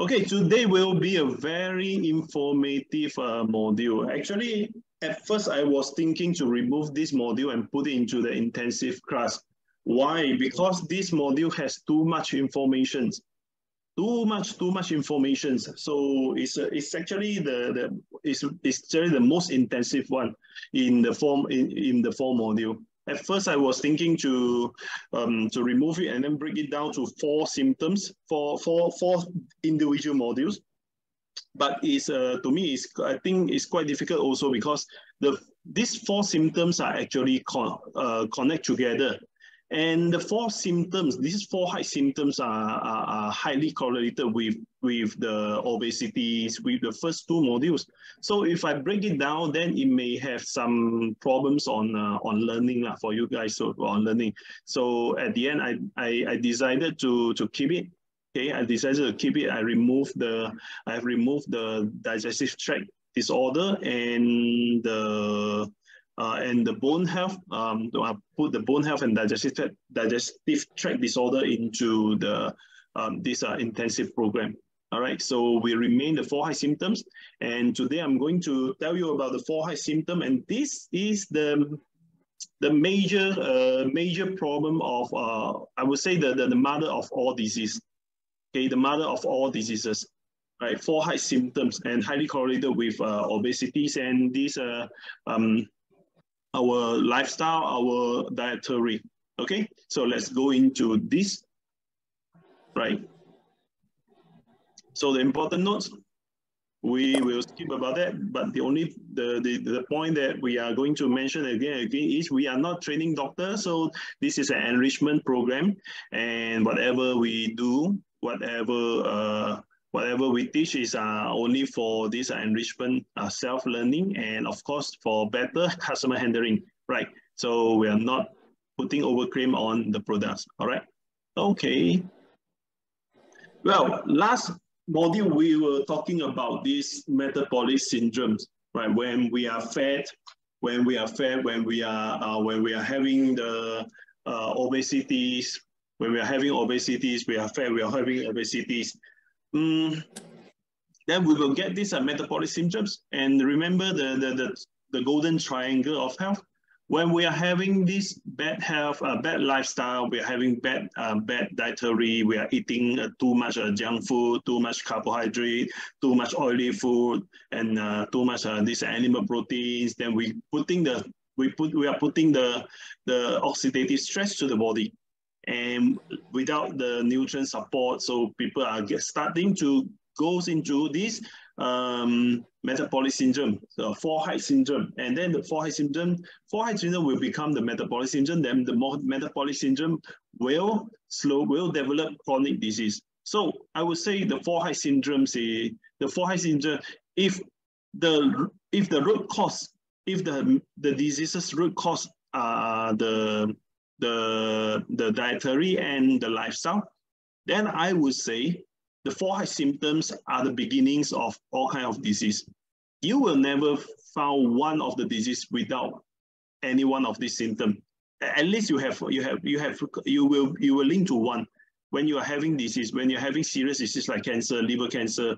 Okay, today will be a very informative module. Actually, at first I was thinking to remove this module and put it into the intensive class. Why? Because this module has too much information. Too much information. So it's actually the most intensive one in the form module. At first, I was thinking to remove it and then break it down to 4 symptoms for four individual modules. But to me, I think it's quite difficult also because these 4 symptoms are actually connect together. And the 4 symptoms, these 4 height symptoms are highly correlated with the obesities, with the first 2 modules. So if I break it down, then it may have some problems on learning for you guys, so on learning. So at the end, I decided to keep it. Okay, I decided to keep it. I have removed the digestive tract disorder and the bone health. I put the bone health and digestive tract disorder into the this intensive program. All right, so we remain the 4 high symptoms, and today I'm going to tell you about the 4 high symptom, and this is the major problem of I would say the mother of all disease. Okay, the mother of all diseases. Right, 4 high symptoms and highly correlated with obesities and these our lifestyle, our dietary. Okay, so let's go into this. Right. So the important notes, we will skip about that, but the point that we are going to mention again is we are not training doctors, so this is an enrichment program, and whatever we do, whatever we teach is only for this enrichment, self-learning, and of course for better customer handling, right? So we are not putting overclaim on the products, all right? Okay. Well, last module we were talking about these metabolic syndromes, right? When we are fat, when we are having the obesities, when we are having obesities, we are fat, we are having obesities. Then we will get these metabolic symptoms. And remember the golden triangle of health. When we are having this bad health, bad lifestyle, we are having bad dietary, we are eating too much junk food, too much carbohydrate, too much oily food, and too much these animal proteins. Then we are putting the oxidative stress to the body. And without the nutrient support, so people are starting to go into this metabolic syndrome, the 4 height syndrome, and then the 4 height syndrome will become the metabolic syndrome. Then the metabolic syndrome will develop chronic disease. So I would say the 4 height syndrome, if the root cause, if the disease's root cause are the dietary and the lifestyle, then I would say the 4 high symptoms are the beginnings of all kinds of disease. You will never find one of the disease without any one of these symptoms. At least you will link to one. When you are having disease, when you're having serious disease like cancer, liver cancer,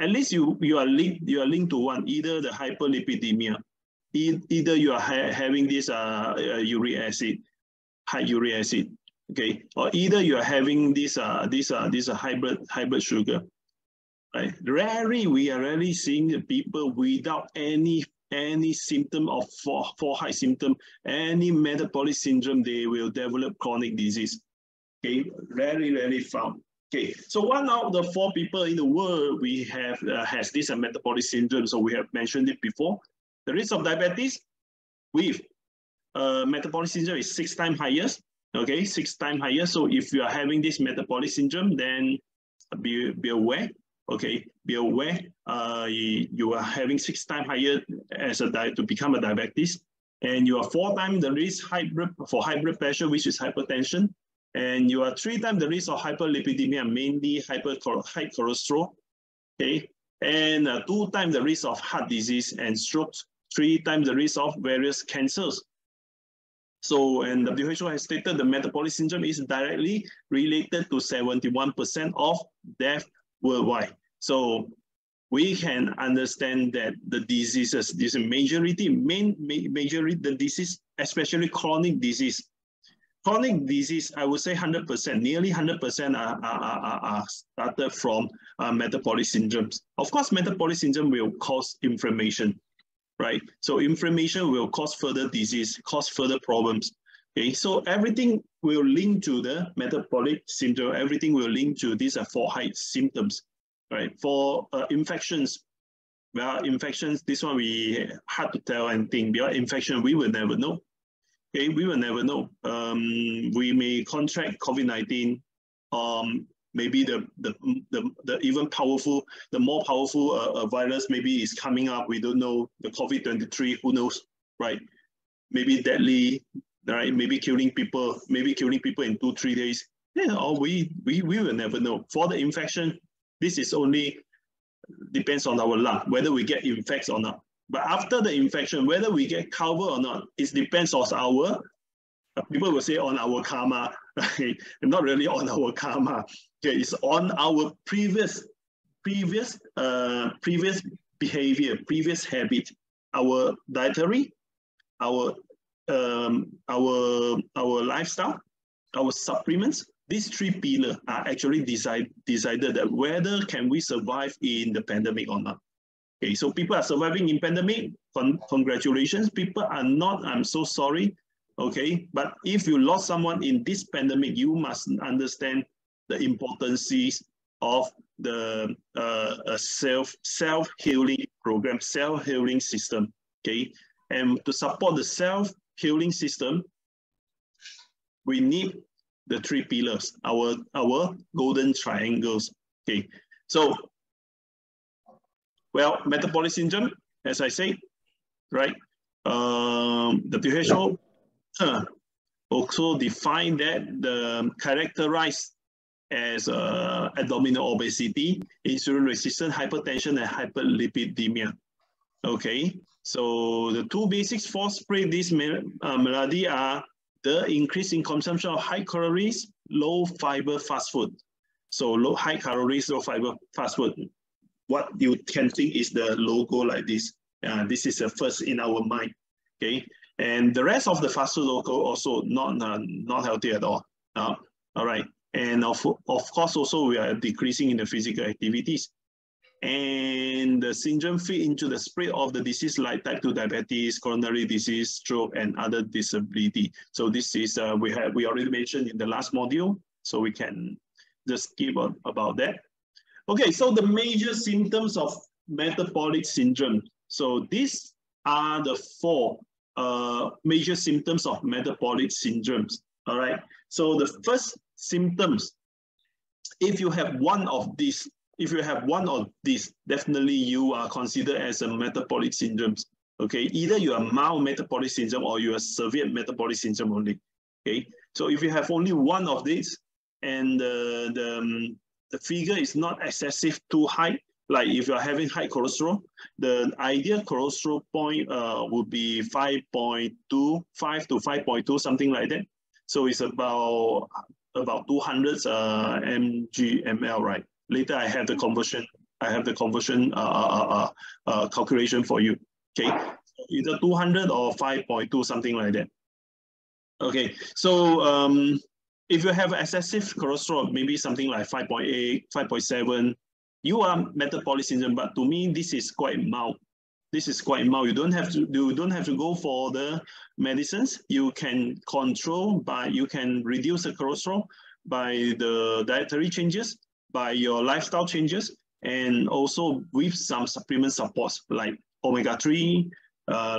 at least you are linked to one, either the hyperlipidemia, either you are having this high uric acid, okay, or either you are having this high blood sugar, right? We are rarely seeing people without any symptom of 4 high symptom, any metabolic syndrome, they will develop chronic disease. Okay, rarely found. Okay, so 1 out of the 4 people in the world we have has this metabolic syndrome. So we have mentioned it before. The risk of diabetes with metabolic syndrome is 6 times higher. Okay, 6 times higher. So if you are having this metabolic syndrome, then be aware. Okay, be aware. You are having 6 times higher as to become a diabetes, and you are 4 times the risk for high blood pressure, which is hypertension, and you are 3 times the risk of hyperlipidemia, mainly high cholesterol. Okay, and 2 times the risk of heart disease and strokes, 3 times the risk of various cancers. So, and WHO has stated the metabolic syndrome is directly related to 71% of death worldwide. So we can understand that the diseases, this majority, the disease, especially chronic disease. Chronic disease, I would say 100%, nearly 100% are started from metabolic syndromes. Of course, metabolic syndrome will cause inflammation, right? So inflammation will cause further disease, cause further problems. Okay, so everything will link to the metabolic syndrome. Everything will link to these 𝗿𝗏 symptoms, right? For infections, well, infections, this one we hard to tell anything. Because infection, we will never know. Okay, we will never know. We may contract COVID-19. Maybe the even powerful, the more powerful virus maybe is coming up. We don't know. The COVID-23, who knows, right? Maybe deadly, right? Maybe killing people. Maybe killing people in 2-3 days. Yeah, or we will never know. For the infection, this is only depends on our luck whether we get infected or not. But after the infection, whether we get covered or not, it depends on our, people will say on our karma, right? Not really on our karma. Okay, it's on our previous behavior, previous habit, our dietary, our lifestyle, our supplements. These 3 pillars are actually decided that whether can we survive in the pandemic or not. Okay, so people are surviving in pandemic, congratulations. People are not, I'm so sorry. Okay, but if you lost someone in this pandemic, you must understand the importance of the self-healing program, self-healing system. Okay, and to support the self-healing system, we need the 3 pillars, our golden triangles. Okay, so well, metabolic syndrome, as I say, right? The WHO also defined that characterized as abdominal obesity, insulin-resistant hypertension, and hyperlipidemia. Okay, so the 2 basics for spread this malady are the increase in consumption of high calories, low fiber fast food. So high calories, low fiber fast food. What you can think is the logo like this. This is the first in our mind, okay? And the rest of the fast food logo also not healthy at all. All right, and of course also we are decreasing in the physical activities. And the syndrome fit into the spread of the disease like type 2 diabetes, coronary disease, stroke, and other disability. So this is, we already mentioned in the last module, so we can just skip about that. Okay, so the major symptoms of metabolic syndrome. So these are the 4 major symptoms of metabolic syndromes. All right. So the first symptoms, if you have one of these, definitely you are considered as a metabolic syndromes. Okay, either you are mild metabolic syndrome or you are severe metabolic syndrome only. Okay, so if you have only one of these and the figure is not excessive too high, like if you're having high cholesterol, the ideal cholesterol point would be 5.2, 5 to 5.2, something like that. So it's about 200 mg/ml, right? Later I have the conversion. Calculation for you. Okay, either 200 or 5.2, something like that. Okay, so if you have excessive cholesterol, maybe something like 5.8, 5.7, you are metabolic syndrome. But to me, this is quite mild. This is quite mild. You don't have to go for the medicines. You can control you can reduce the cholesterol by the dietary changes, by your lifestyle changes, and also with some supplement supports like omega-3,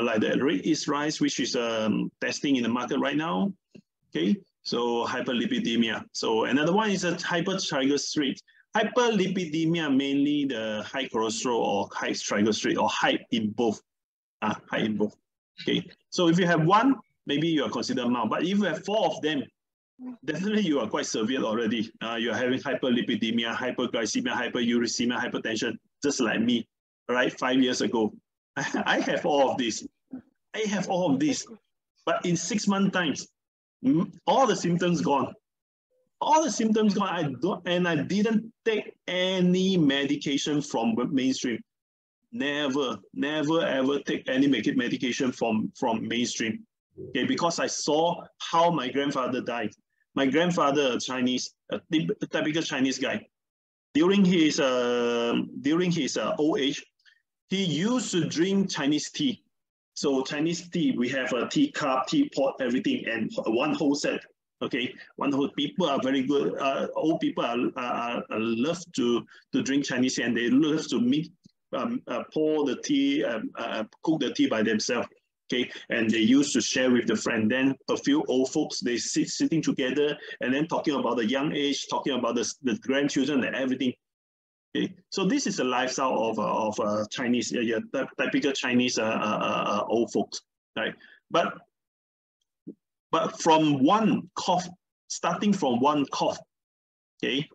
like the red yeast rice, which is testing in the market right now. Okay, so hyperlipidemia. So another one is a hypertriglyceride. Hyperlipidemia, mainly the high cholesterol or high triglyceride, or high in both. High in both. Okay, so if you have one, maybe you are considered mild. But if you have 4 of them, definitely you are quite severe already. You are having hyperlipidemia, hyperglycemia, hyperuricemia, hypertension, just like me, right? 5 years ago. I have all of this. But in 6 months' times, all the symptoms gone. All the symptoms gone. I didn't take any medication from mainstream. Never ever take any medication from mainstream. Okay, because I saw how my grandfather died. My grandfather, Chinese, a typical Chinese guy. During his old age, he used to drink Chinese tea. So Chinese tea, we have a teacup, teapot, everything, and one whole set. Okay, one whole. People are very good. Old people are love to drink Chinese tea, and they love to pour the tea, cook the tea by themselves. Okay, and they used to share with the friend. Then a few old folks, they sitting together and then talking about the young age, talking about the grandchildren and everything. Okay, so this is a lifestyle of Chinese, typical Chinese old folks, right? But from one cough, starting from one cough, okay,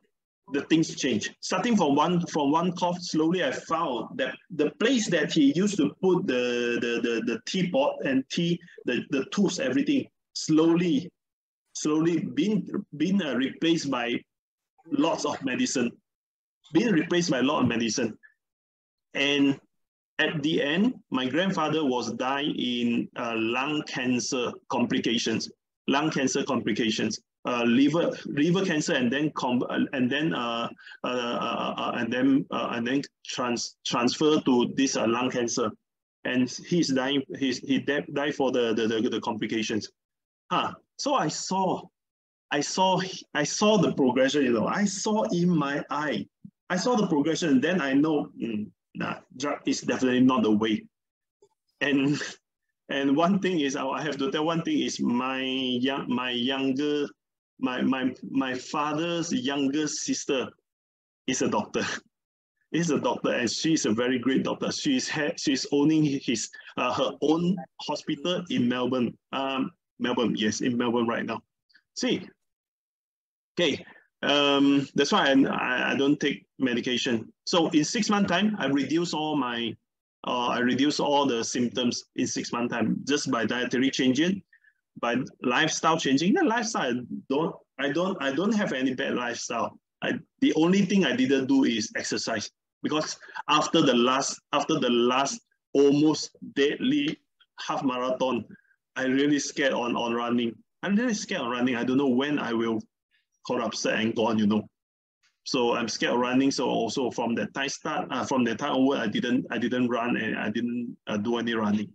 the things change. Starting from one cough, slowly I found that the place that he used to put the teapot and tea, the tools, everything, slowly been replaced by lots of medicine. And at the end, my grandfather was dying in lung cancer complications, liver cancer, and then transfer to this lung cancer, and he's dying. He died for the complications. So I saw the progression. You know, I saw in my eye. I saw the progression, and then I know, drug is definitely not the way. And one thing is, I have to tell one thing is my father's younger sister is a doctor. And she's a very great doctor. She's owning her own hospital in Melbourne. Yes, in Melbourne right now. See, okay. That's why I don't take medication. So in 6 months time, I reduce all the symptoms in 6 months time just by dietary changing, by lifestyle changing. The lifestyle, I don't have any bad lifestyle. The only thing I didn't do is exercise, because after the last almost deadly half marathon, I really scared on running. I'm really scared on running. I don't know when I will collapse and gone, you know. So I'm scared of running. So also from that time onward, I didn't run, and I didn't do any running.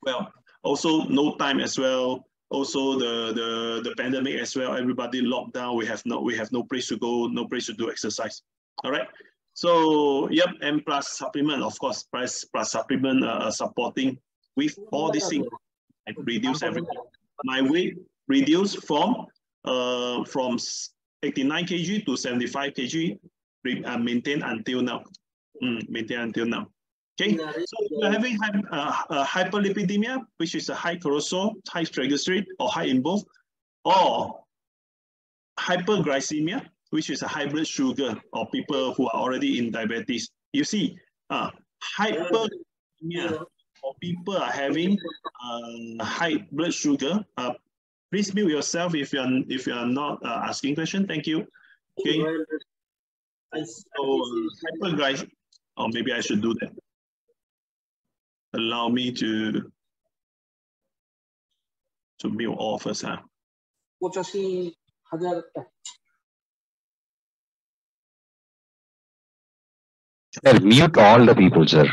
Well, also no time as well. Also the pandemic as well. Everybody locked down. We have no place to go, no place to do exercise. All right. So yep, and plus supplement, of course, plus supplement supporting with all these things. I reduce everything. My weight reduced from 89 kg to 75 kg, maintained until now. Okay, so if you're having hyperlipidemia, which is a high cholesterol, high triglyceride, or high in both, or hyperglycemia, which is a high blood sugar, or people who are already in diabetes. You see, hyperglycemia, or people are having high blood sugar. Please mute yourself if you are not asking question. Thank you. Okay. So hyperglycemia, or maybe I should do that. Allow me to mute all first. Sir, mute all the people, sir.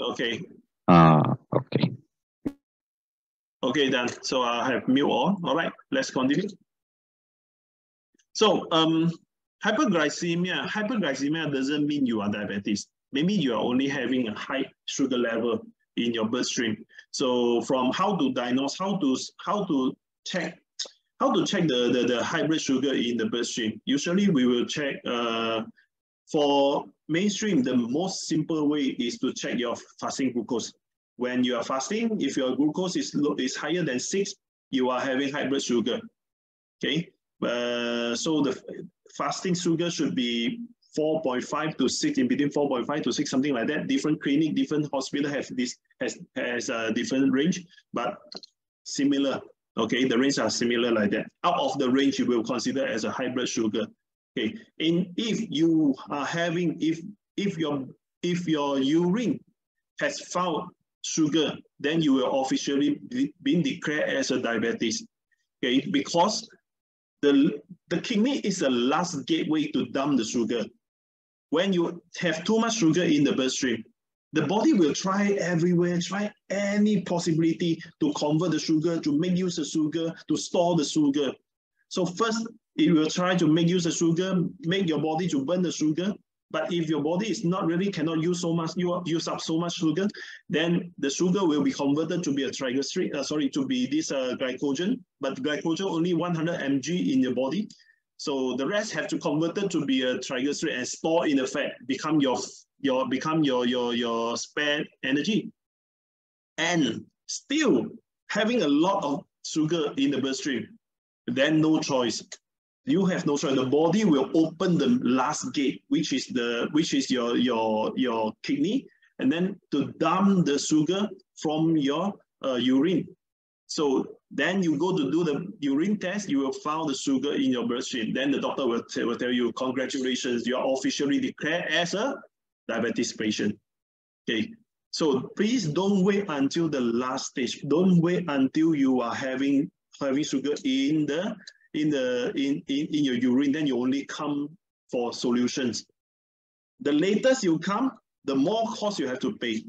Okay. Okay. Okay, then. So I have mute all. All right, let's continue. So hyperglycemia doesn't mean you are diabetes. Maybe you are only having a high sugar level in your bloodstream. So from how to diagnose, how to check the high blood sugar in the bloodstream. Usually we will check for mainstream. The most simple way is to check your fasting glucose. When you are fasting, if your glucose is higher than 6, you are having high blood sugar. Okay, so the fasting sugar should be 4.5 to 6, in between 4.5 to 6, something like that. Different clinic, different hospital has a different range, but similar. Okay, the range are similar like that. Out of the range, you will consider as a high blood sugar. Okay, if you are having, if your urine has found sugar, then you will officially be declared as a diabetes. Okay, because the kidney is the last gateway to dump the sugar. When you have too much sugar in the bloodstream, the body will try everywhere, try any possibility to convert the sugar, to make use of sugar, to store the sugar. So first, it will try to make use of sugar, make your body to burn the sugar. But if your body is not really cannot use so much, use up so much sugar, then the sugar will be converted to be a triglyceride, to be this glycogen. But glycogen only 100 mg in your body, so the rest have to convert it to be a triglyceride and store in the fat, become your spare energy. And still having a lot of sugar in the bloodstream, then no choice. You have no choice. The body will open the last gate, which is your kidney, and then to dump the sugar from your urine. So then you go to do the urine test, you will find the sugar in your bloodstream. Then the doctor will tell you, congratulations, you are officially declared as a diabetes patient. Okay, so please don't wait until the last stage. Don't wait until you are having sugar in your urine, then you only come for solutions. The latest you come, the more cost you have to pay.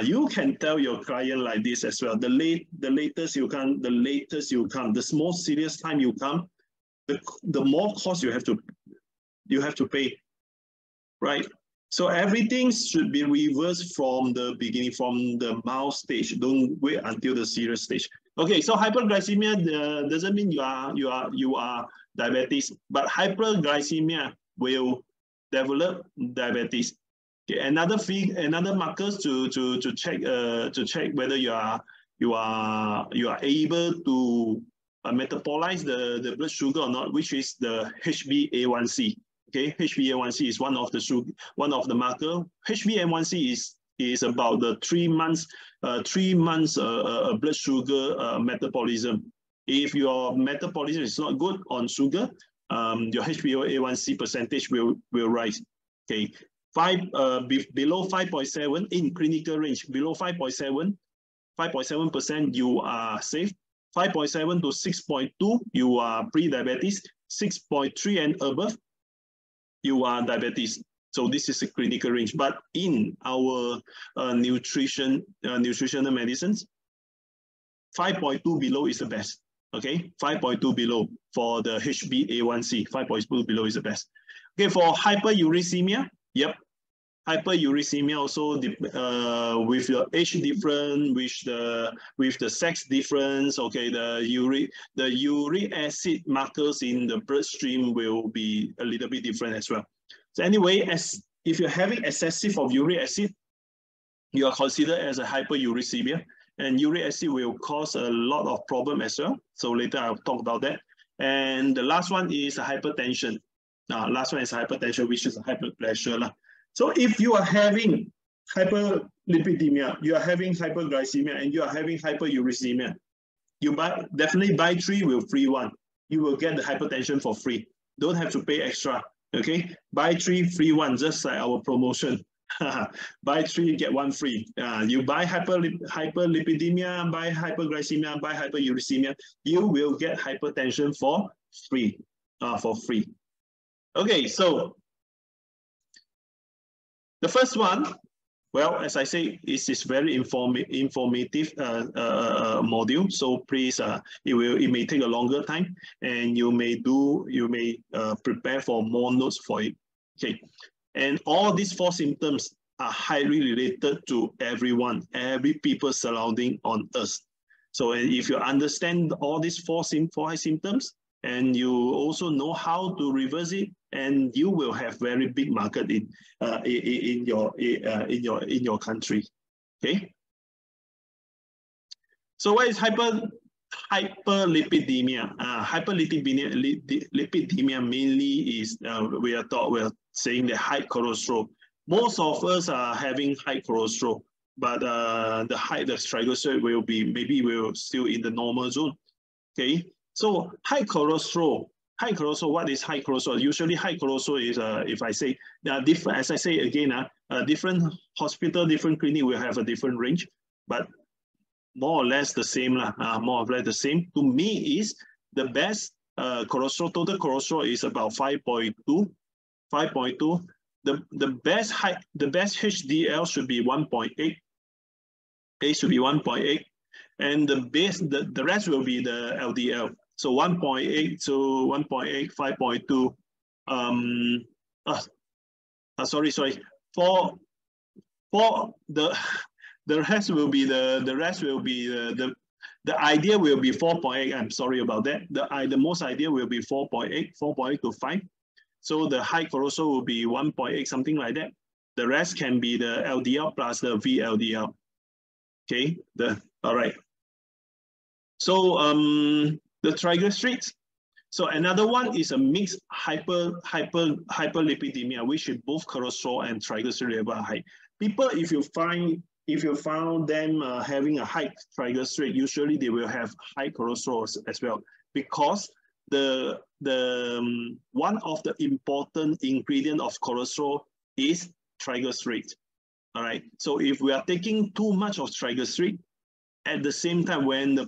You can tell your client like this as well. The latest you come, the more serious time you come, the more cost you have to pay, right? So everything should be reversed from the beginning, from the mild stage. Don't wait until the serious stage. Okay, so hyperglycemia doesn't mean you are diabetes, but hyperglycemia will develop diabetes. Okay, another markers to check whether you are able to metabolize the blood sugar or not, which is the HbA1c. Okay, HbA1c is one of the marker. HbA1c is about the 3 months blood sugar metabolism. If your metabolism is not good on sugar, your HbA1c percentage will rise. Okay, below 5.7 in clinical range, below 5.7% you are safe. 5.7 to 6.2 you are pre-diabetes. 6.3 and above you are diabetes. So this is a clinical range. But in our nutritional medicines, 5.2 below is the best. Okay, 5.2 below for the HbA1c. 5.2 below is the best. Okay, for hyperuricemia, yep, hyperuricemia also with your age difference, with the sex difference. Okay, the uric acid markers in the bloodstream will be a little bit different as well. So anyway, if you're having excessive of uric acid, you are considered as a hyperuricemia, and uric acid will cause a lot of problem as well. So later I'll talk about that. And the last one is hypertension. Last one is hypertension, which is high blood pressure. So if you are having hyperlipidemia, you are having hyperglycemia, and you are having hyperuricemia, you definitely buy 3 with free 1. You will get the hypertension for free. Don't have to pay extra. Okay, buy 3 free 1, just like our promotion. Buy 3 get 1 free. You buy hyperlipidemia, buy hyperglycemia, buy hyperuricemia, you will get hypertension for free. Okay, so the first one, well, as I say, it is very informative module. So please, it may take a longer time, and you may prepare for more notes for it. Okay, and all these 4 symptoms are highly related to everyone, every people surrounding on us. So if you understand all these 4 symptoms, and you also know how to reverse it, and you will have very big market in your country. Okay. So what is hyperlipidemia? Hyperlipidemia mainly is we are saying the high cholesterol. Most of us are having high cholesterol. the height, the triglyceride will be maybe will still in the normal zone. Okay, so high cholesterol. High cholesterol. What is high cholesterol? Usually, high cholesterol is if I say different. As I say again, different hospital, different clinic will have a different range, but more or less the same lah. More or less the same. To me, is the best cholesterol. Total cholesterol is about 5.2. 5.2. The best height, the best HDL should be 1.8. A should be 1.8, and the rest will be the LDL. So 1.8 to 1.8, 5.2. Sorry. For the rest will be the idea will be 4.8. I'm sorry about that. The most idea will be 4.8 to 5. So the high cholesterol will be 1.8, something like that. The rest can be the LDL plus the VLDL. Okay, all right. So the triglycerides. So another one is a mixed hyperlipidemia, which is both cholesterol and triglyceride level are high. People, if you found them having a high triglyceride, usually they will have high cholesterol as well, because one of the important ingredient of cholesterol is triglyceride. All right. So if we are taking too much of triglyceride, at the same time, when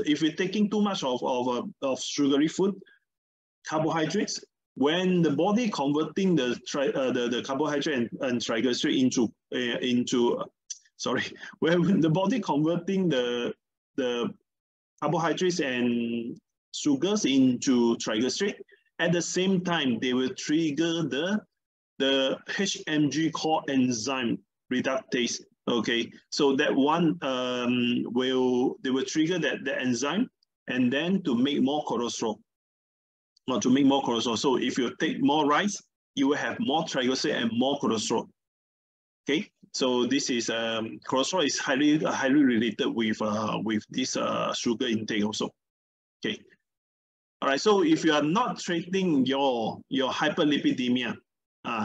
if we're taking too much of sugary food, carbohydrates, when the body converting the carbohydrate and triglyceride when the body converting the carbohydrates and sugars into triglyceride, at the same time they will trigger the HMG coenzyme reductase. Okay, so that one they will trigger the enzyme, and then to make more cholesterol. So if you take more rice, you will have more triglyceride and more cholesterol. Okay, so this is cholesterol is highly related with this sugar intake also. Okay, all right. So if you are not treating your hyperlipidemia,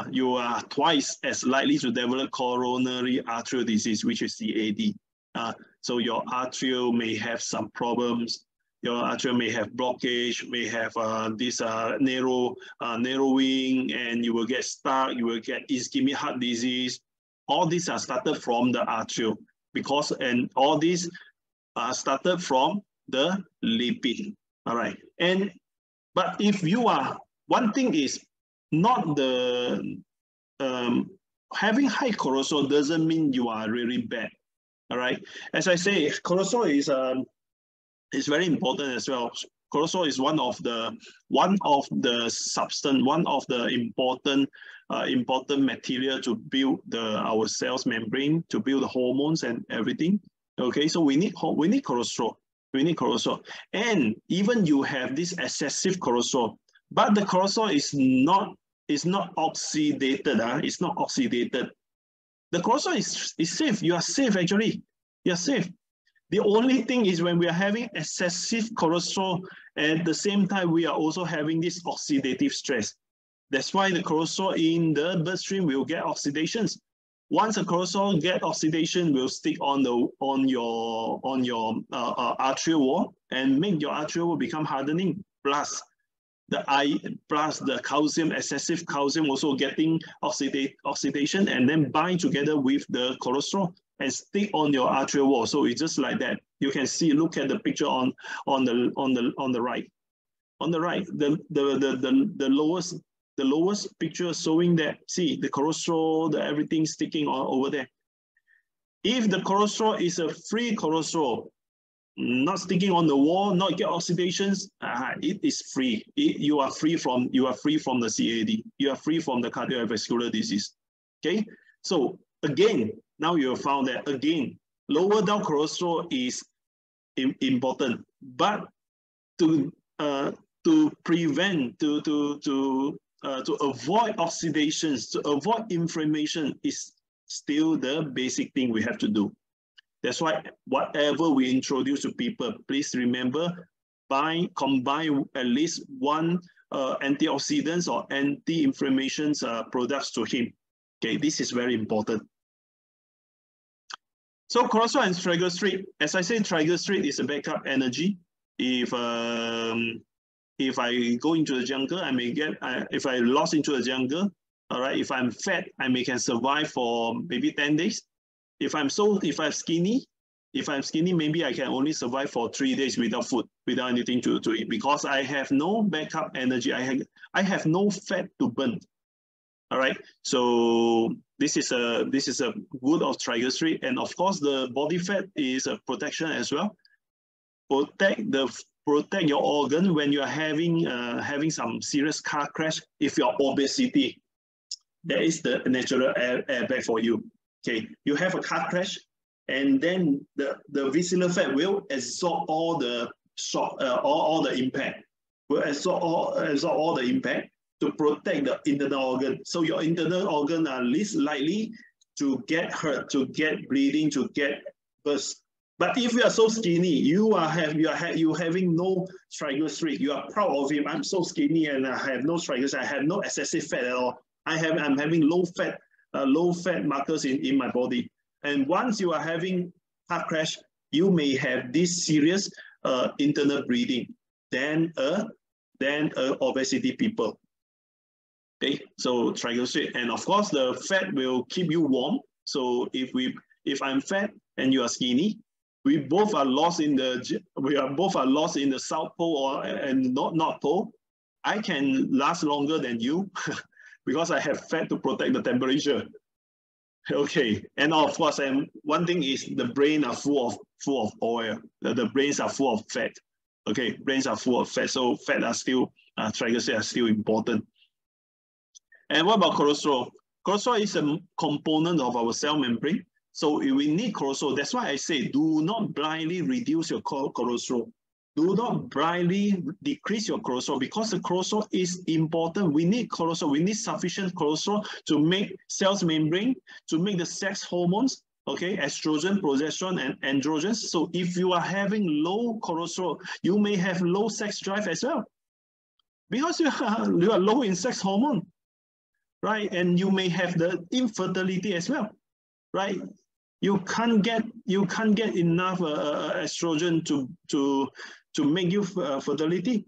you are twice as likely to develop coronary arterial disease, which is CAD. So your arterial may have some problems. Your arterial may have blockage, may have this narrowing, and you will get stuck. You will get ischemic heart disease. All these are started from the arterial, and all these are started from the lipid. All right. But if you are, one thing is, not the having high cholesterol doesn't mean you are really bad. All right, as I say, cholesterol is very important as well. Cholesterol is one of the important material to build our cells membrane, to build the hormones and everything. Okay, so we need cholesterol. We need cholesterol, and even you have this excessive cholesterol, but the cholesterol is not oxidated. It's not oxidated. The cholesterol is safe. You are safe, actually. You are safe. The only thing is when we are having excessive cholesterol, at the same time, we are also having this oxidative stress. That's why the cholesterol in the bloodstream will get oxidations. Once the cholesterol get oxidation, will stick on your arterial wall and make your arterial wall become hardening. Plus the calcium, excessive calcium also getting oxidation and then bind together with the cholesterol and stick on your arterial wall. So it's just like that. You can see, look at the picture on the right. On the right, the lowest picture showing that, see the cholesterol, everything sticking over there. If the cholesterol is a free cholesterol, not sticking on the wall, not get oxidations, it is free. You are free from the CAD. You are free from the cardiovascular disease. Okay, so again, now you have found that again, lower down cholesterol is important, but to prevent, to avoid oxidations, to avoid inflammation is still the basic thing we have to do. That's why whatever we introduce to people, please remember, combine at least one antioxidants or anti-inflammation products to him. Okay, this is very important. So cholesterol and triglyceride, as I said, triglyceride is a backup energy. If I go into the jungle, I may get, if I lost into the jungle, all right, if I'm fat, I can survive for maybe 10 days. If I'm skinny, maybe I can only survive for 3 days without food, without anything to eat, because I have no backup energy. I have no fat to burn. All right, so this is a good of triglyceride, and of course the body fat is a protection as well. Protect your organ when you are having some serious car crash. If you're obesity, that is the natural airbag for you. Okay, you have a car crash, and then the visceral fat will absorb all the shock, all the impact. Will absorb all the impact to protect the internal organ. So your internal organ are least likely to get hurt, to get bleeding, to get burst. But if you are so skinny, you having no triglyceride, you are proud of him. I'm so skinny and I have no triglyceride. I have no excessive fat at all. I'm having low fat markers in my body. And once you are having heart crash, you may have this serious internal bleeding. Then obesity people. Okay, so triglyceride, and of course the fat will keep you warm. So if I'm fat and you are skinny, we both are lost in the South Pole and North Pole. I can last longer than you because I have fat to protect the temperature. Okay, and of course, one thing is the brain are full of oil. The brains are full of fat. Okay, brains are full of fat, so fat are still triglycerides are still important. And what about cholesterol? Cholesterol is a component of our cell membrane. So we need cholesterol. That's why I say do not blindly reduce your cholesterol. Do not blindly decrease your cholesterol, because the cholesterol is important. We need cholesterol. We need sufficient cholesterol to make cells membrane, to make the sex hormones, okay, estrogen, progesterone, and androgens. So if you are having low cholesterol, you may have low sex drive as well, because you are low in sex hormone, right? And you may have the infertility as well, right? You can't get enough estrogen to make you fertility,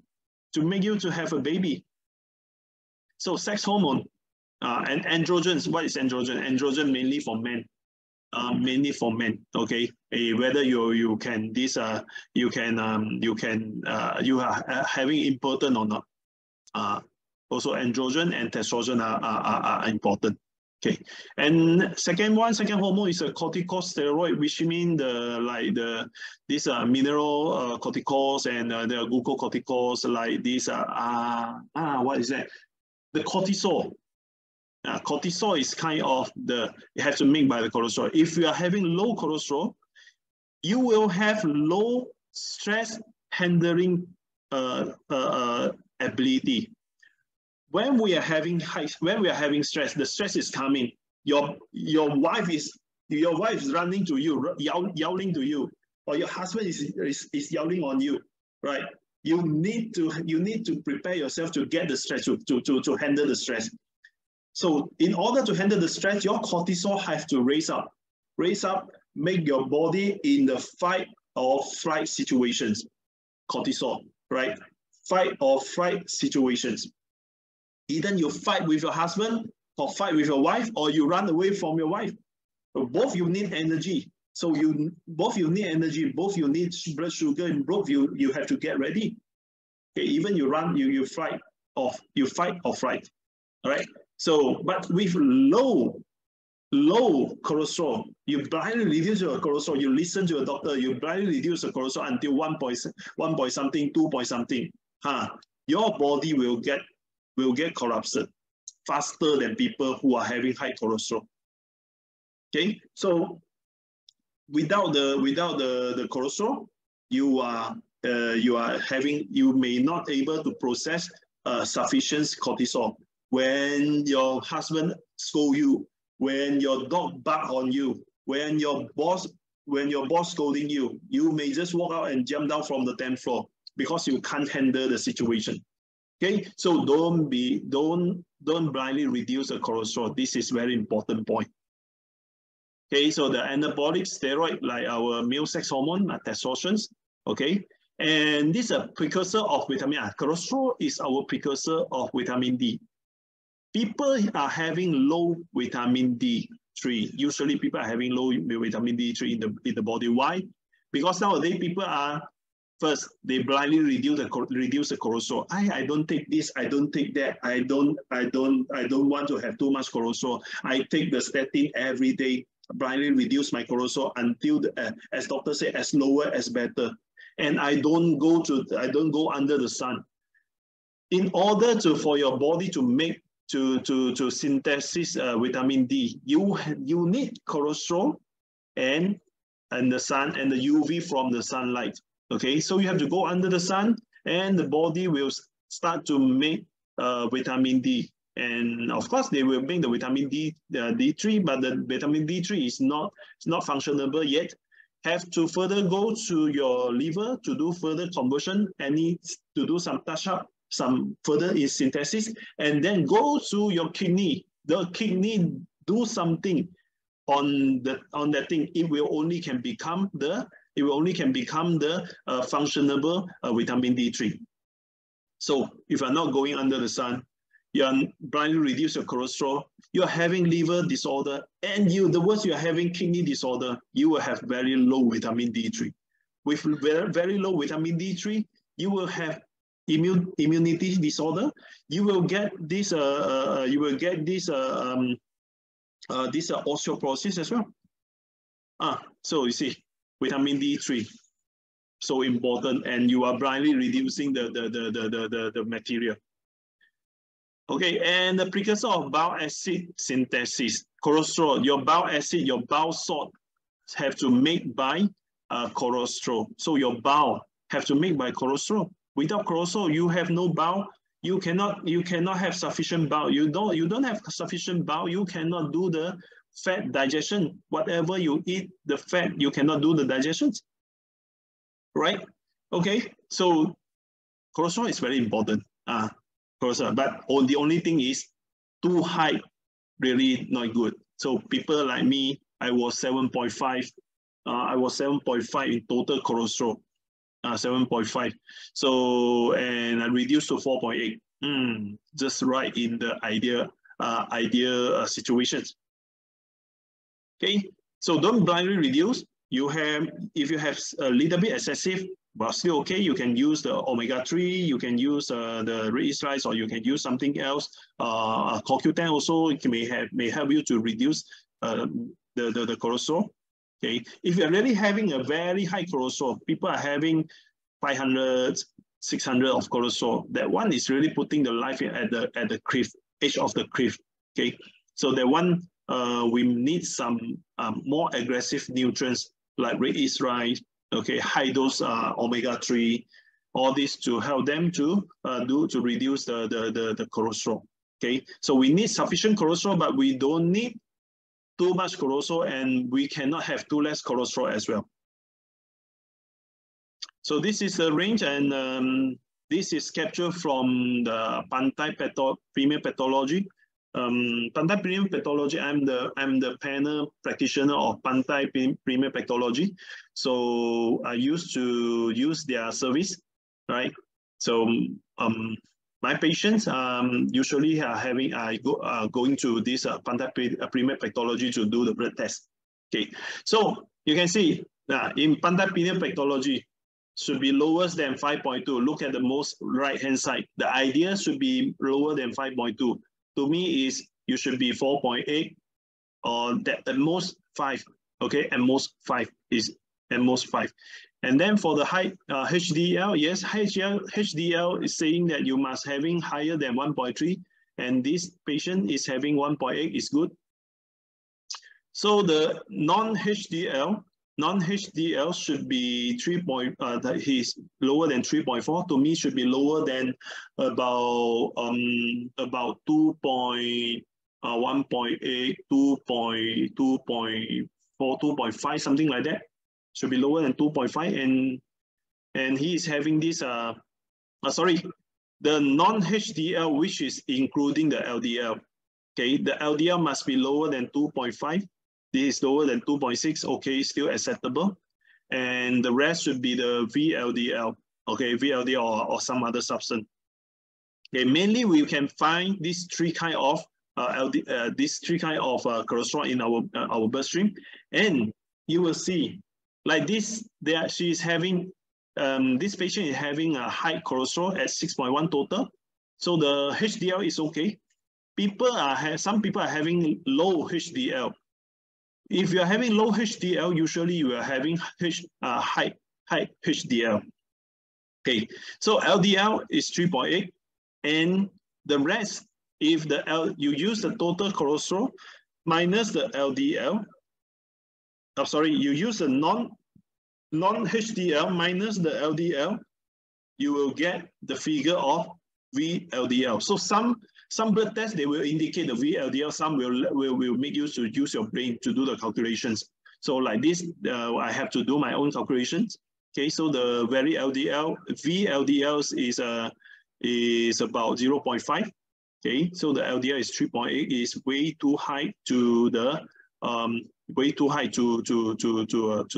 to make you to have a baby. So sex hormone and androgens. What is androgen? Androgen mainly for men. Okay. Whether you are having impotent or not. Also androgen and testosterone are important. Okay, and second hormone is a corticosteroid, which means these mineral corticols and the glucocorticols, like these what is that? The cortisol. Cortisol is kind of it has to make by the cholesterol. If you are having low cholesterol, you will have low stress handling ability. When we are having stress, the stress is coming. Your wife is running to you, yelling to you, or your husband is yelling on you, right? You need to prepare yourself to get the stress, to handle the stress. So in order to handle the stress, your cortisol have to raise up, make your body in the fight or flight situations. Cortisol, right? Fight or flight situations. Either you fight with your husband, or fight with your wife, or you run away from your wife. So both you need energy. So both you need energy, both you need blood sugar, and both you have to get ready. Okay, even you run, you fight or flight. All right. So, but with low cholesterol, you blindly reduce your cholesterol. You listen to your doctor. You blindly reduce the cholesterol until 1 point something, 2 point something. Your body will get corrupted faster than people who are having high cholesterol. Okay, so without the cholesterol, you may not able to process sufficient cortisol. When your husband scold you, when your dog bark on you, when your boss scolding you, you may just walk out and jump down from the 10th floor because you can't handle the situation. Okay, so don't blindly reduce the cholesterol. This is very important point. Okay, so the anabolic steroid like our male sex hormone, testosterone. Okay, and this is a precursor of vitamin A. Cholesterol is our precursor of vitamin D. People are having low vitamin D3. Usually people are having low vitamin D3 in the body. Why? Because nowadays people are, first, they blindly reduce the cholesterol. I don't take this, I don't take that, I don't want to have too much cholesterol. I take the statin every day, blindly reduce my cholesterol until as doctor say, as lower as better. And I don't go under the sun. In order for your body to make to synthesis vitamin D, you need cholesterol and the sun and the UV from the sunlight. Okay, so you have to go under the sun, and the body will start to make vitamin D. And of course, they will make the vitamin D3, but the vitamin D3 is not functionable yet. Have to further go to your liver to do further conversion, and needs to do some touch up, some further synthesis, and then go to your kidney. The kidney do something on that thing. It will only can become the functionable vitamin D3. So if you're not going under the sun, you're blindly reduce your cholesterol, you're having liver disorder, and the worst, you're having kidney disorder, you will have very low vitamin D3. With very low vitamin D3, you will have immunity disorder. You will get this osteoporosis as well. So you see, vitamin D3 so important, and you are blindly reducing the material. Okay, and the precursor of bile acid synthesis, cholesterol, your bile acid, your bile salt have to make by cholesterol. So your bile have to make by cholesterol. Without cholesterol, you have no bile. You cannot have sufficient bile. You don't have sufficient bile. You cannot do the fat digestion. Whatever you eat, the fat, you cannot do the digestion. Right? Okay. So cholesterol is very important. Cholesterol, but the only thing is too high, really not good. So people like me, I was 7.5. I was 7.5 in total cholesterol. 7.5. So, and I reduced to 4.8. Just right in the ideal situations. Okay, so don't blindly reduce. If you have a little bit excessive, but still okay, you can use the omega-3, you can use the red or you can use something else. CoQ10 also may help you to reduce the cholesterol. Okay, if you're really having a very high cholesterol, people are having 500, 600 of cholesterol. That one is really putting the life at the cliff, edge of the cliff. Okay, so that one we need some more aggressive nutrients like red yeast rice. Okay, high dose omega-3, all this to help them to reduce the cholesterol. Okay, so we need sufficient cholesterol, but we don't need too much cholesterol, and we cannot have too less cholesterol as well. So this is the range, and this is captured from the 𝗙𝗪𝗏 pathology. 𝗙𝗪𝗏 pathology, I'm the panel practitioner of 𝗙𝗪𝗏 pathology. So I used to use their service, right? So my patients usually are going to this 𝗙𝗪𝗏 pathology to do the blood test. Okay, so you can see in 𝗙𝗪𝗏 pathology should be lower than 5.2. Look at the most right hand side. The idea should be lower than 5.2. To me, is you should be 4.8 or at most 5. Okay, at most 5 is at most 5. And then for the high HDL, yes, HDL is saying that you must having higher than 1.3, and this patient is having 1.8 is good. So the non-HDL should be 3. He's lower than 3.4. To me, should be lower than about 2.1.8, 2.4, 2.5, something like that. Should be lower than 2.5, and he is having this. Sorry, the non-HDL, which is including the LDL. Okay, the LDL must be lower than 2.5. This is lower than 2.6, okay, still acceptable. And the rest should be the VLDL, okay, VLDL or some other substance. Okay, mainly we can find these three kind of cholesterol in our bloodstream, and you will see like this. She is having this patient is having a high cholesterol at 6.1 total, so the HDL is okay. Some people are having low HDL. If you are having low HDL, usually you are having high HDL. Okay, so LDL is 3.8, and the rest, if you use the total cholesterol minus the LDL, you use the non-HDL minus the LDL, you will get the figure of VLDL. So some blood tests, they will indicate the VLDL, some will make you to use your brain to do the calculations. So like this, I have to do my own calculations. Okay, so the VLDL is about 0.5. Okay, so the LDL is 3.8, is way too high to the to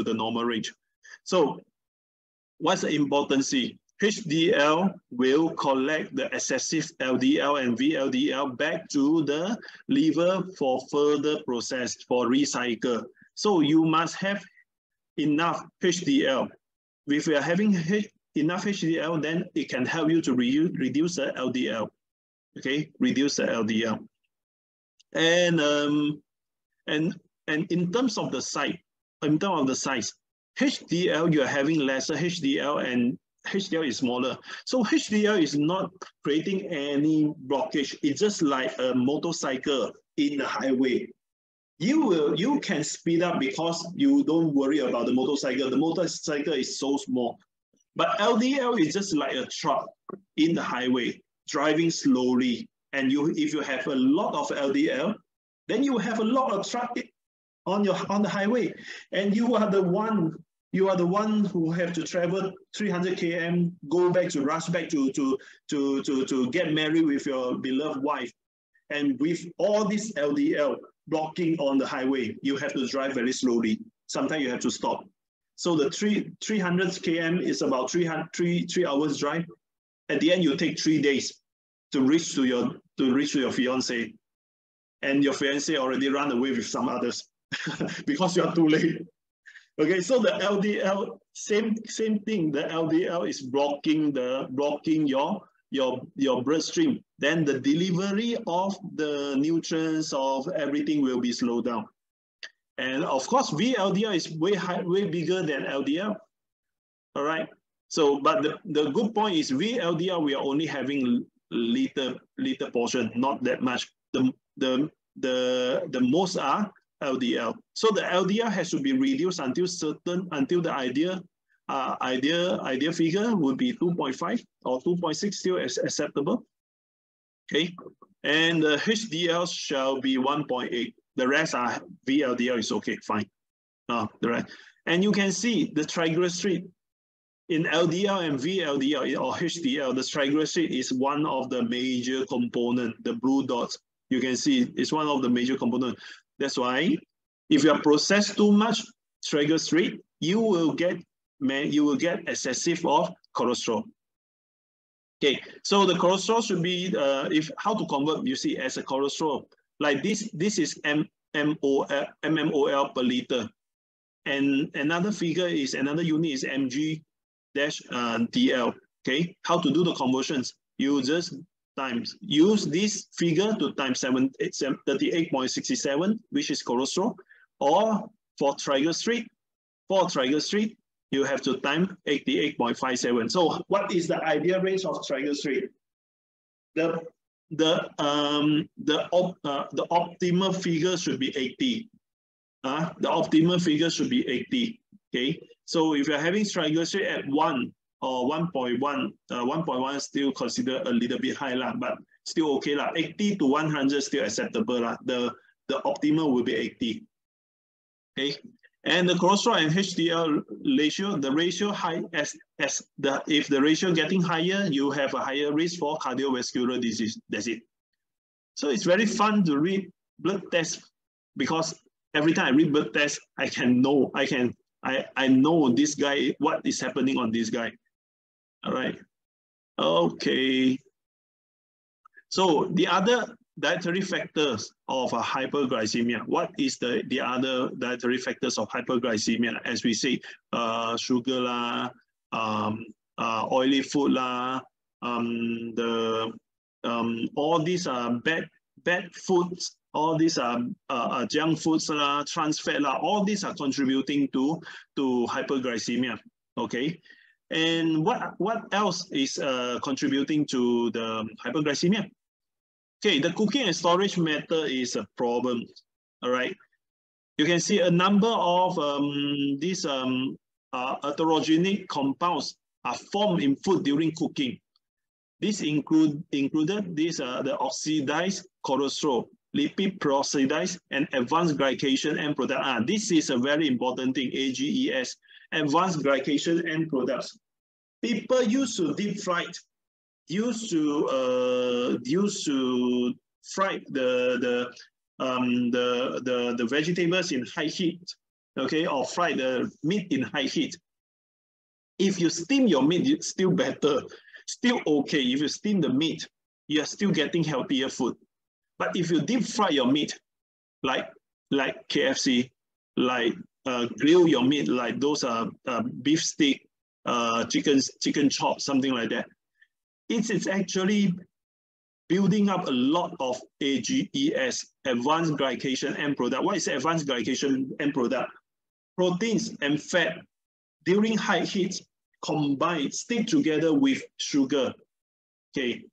the normal range. So what's the importance? HDL will collect the excessive LDL and VLDL back to the liver for further process, for recycle. So you must have enough HDL. If you are having enough HDL, then it can help you to reduce the LDL. Okay, reduce the LDL. And in terms of the size, HDL, you are having lesser HDL and HDL is smaller. So HDL is not creating any blockage. It's just like a motorcycle in the highway. You can speed up because you don't worry about the motorcycle. The motorcycle is so small. But LDL is just like a truck in the highway, driving slowly. And if you have a lot of LDL, then you have a lot of truck on the highway. And you are the one who have to travel 300 km, rush back to get married with your beloved wife. And with all this LDL blocking on the highway, you have to drive very slowly. Sometimes you have to stop. So the 300 km is about 3 hours drive. At the end, you take 3 days to reach to your fiance, and your fiance already ran away with some others because you are too late. Okay, so the LDL, same thing. The LDL is blocking your bloodstream. Then the delivery of the nutrients of everything will be slowed down. And of course, VLDL is way bigger than LDL. All right. So, but the good point is VLDL, we are only having little portion, not that much. The most are LDL. So the LDL has to be reduced until the ideal figure would be 2.5 or 2.6, still acceptable. Okay, and the HDL shall be 1.8. The rest are VLDL is okay, fine. The rest, and you can see the triglyceride in LDL and VLDL or HDL. The triglyceride is one of the major components. The blue dots you can see it's one of the major components. That's why if you are processed too much triglyceride, you will get excessive of cholesterol. Okay, so the cholesterol should be how to convert, you see, as a cholesterol. Like this is mmol per liter. And another figure is, another unit is mg-dl. Okay, how to do the conversions? You just use this figure to times 38.67, which is cholesterol, or for triglyceride, you have to times 88.57. So what is the ideal range of triglyceride? The optimal figure should be 80. The optimal figure should be 80. Okay. So if you're having triglyceride at 1 or 1.1, 1.1 is still considered a little bit high, but still okay. 80 to 100 still acceptable. The optimal will be 80. Okay. And the cholesterol and HDL ratio, the ratio high if the ratio getting higher, you have a higher risk for cardiovascular disease. That's it. So it's very fun to read blood tests because Every time I read blood test, I know this guy, what is happening on this guy. All right. Okay. So the other dietary factors of hyperglycemia. What is the other dietary factors of hyperglycemia? As we say, sugar lah, oily food lah, all these are bad foods, all these are junk foods lah, trans fat lah, all these are contributing to hyperglycemia. Okay, and what else is contributing to the hyperglycemia? Okay, the cooking and storage method is a problem. All right, you can see a number of these heterogenic compounds are formed in food during cooking. This included these the oxidized cholesterol, lipid peroxidase, and advanced glycation end product. This is a very important thing, AGEs, advanced glycation end products. People used to deep fry, used to fry the vegetables in high heat, okay, or fry the meat in high heat. If you steam your meat, it's still better, still okay. If you steam the meat, you are still getting healthier food. But if you deep fry your meat, like KFC, like grill your meat, like those beef stick, chicken chop, something like that, it's actually building up a lot of AGEs, advanced glycation end product. What is advanced glycation end product? Proteins and fat during high heat combine, stick together with sugar. Okay,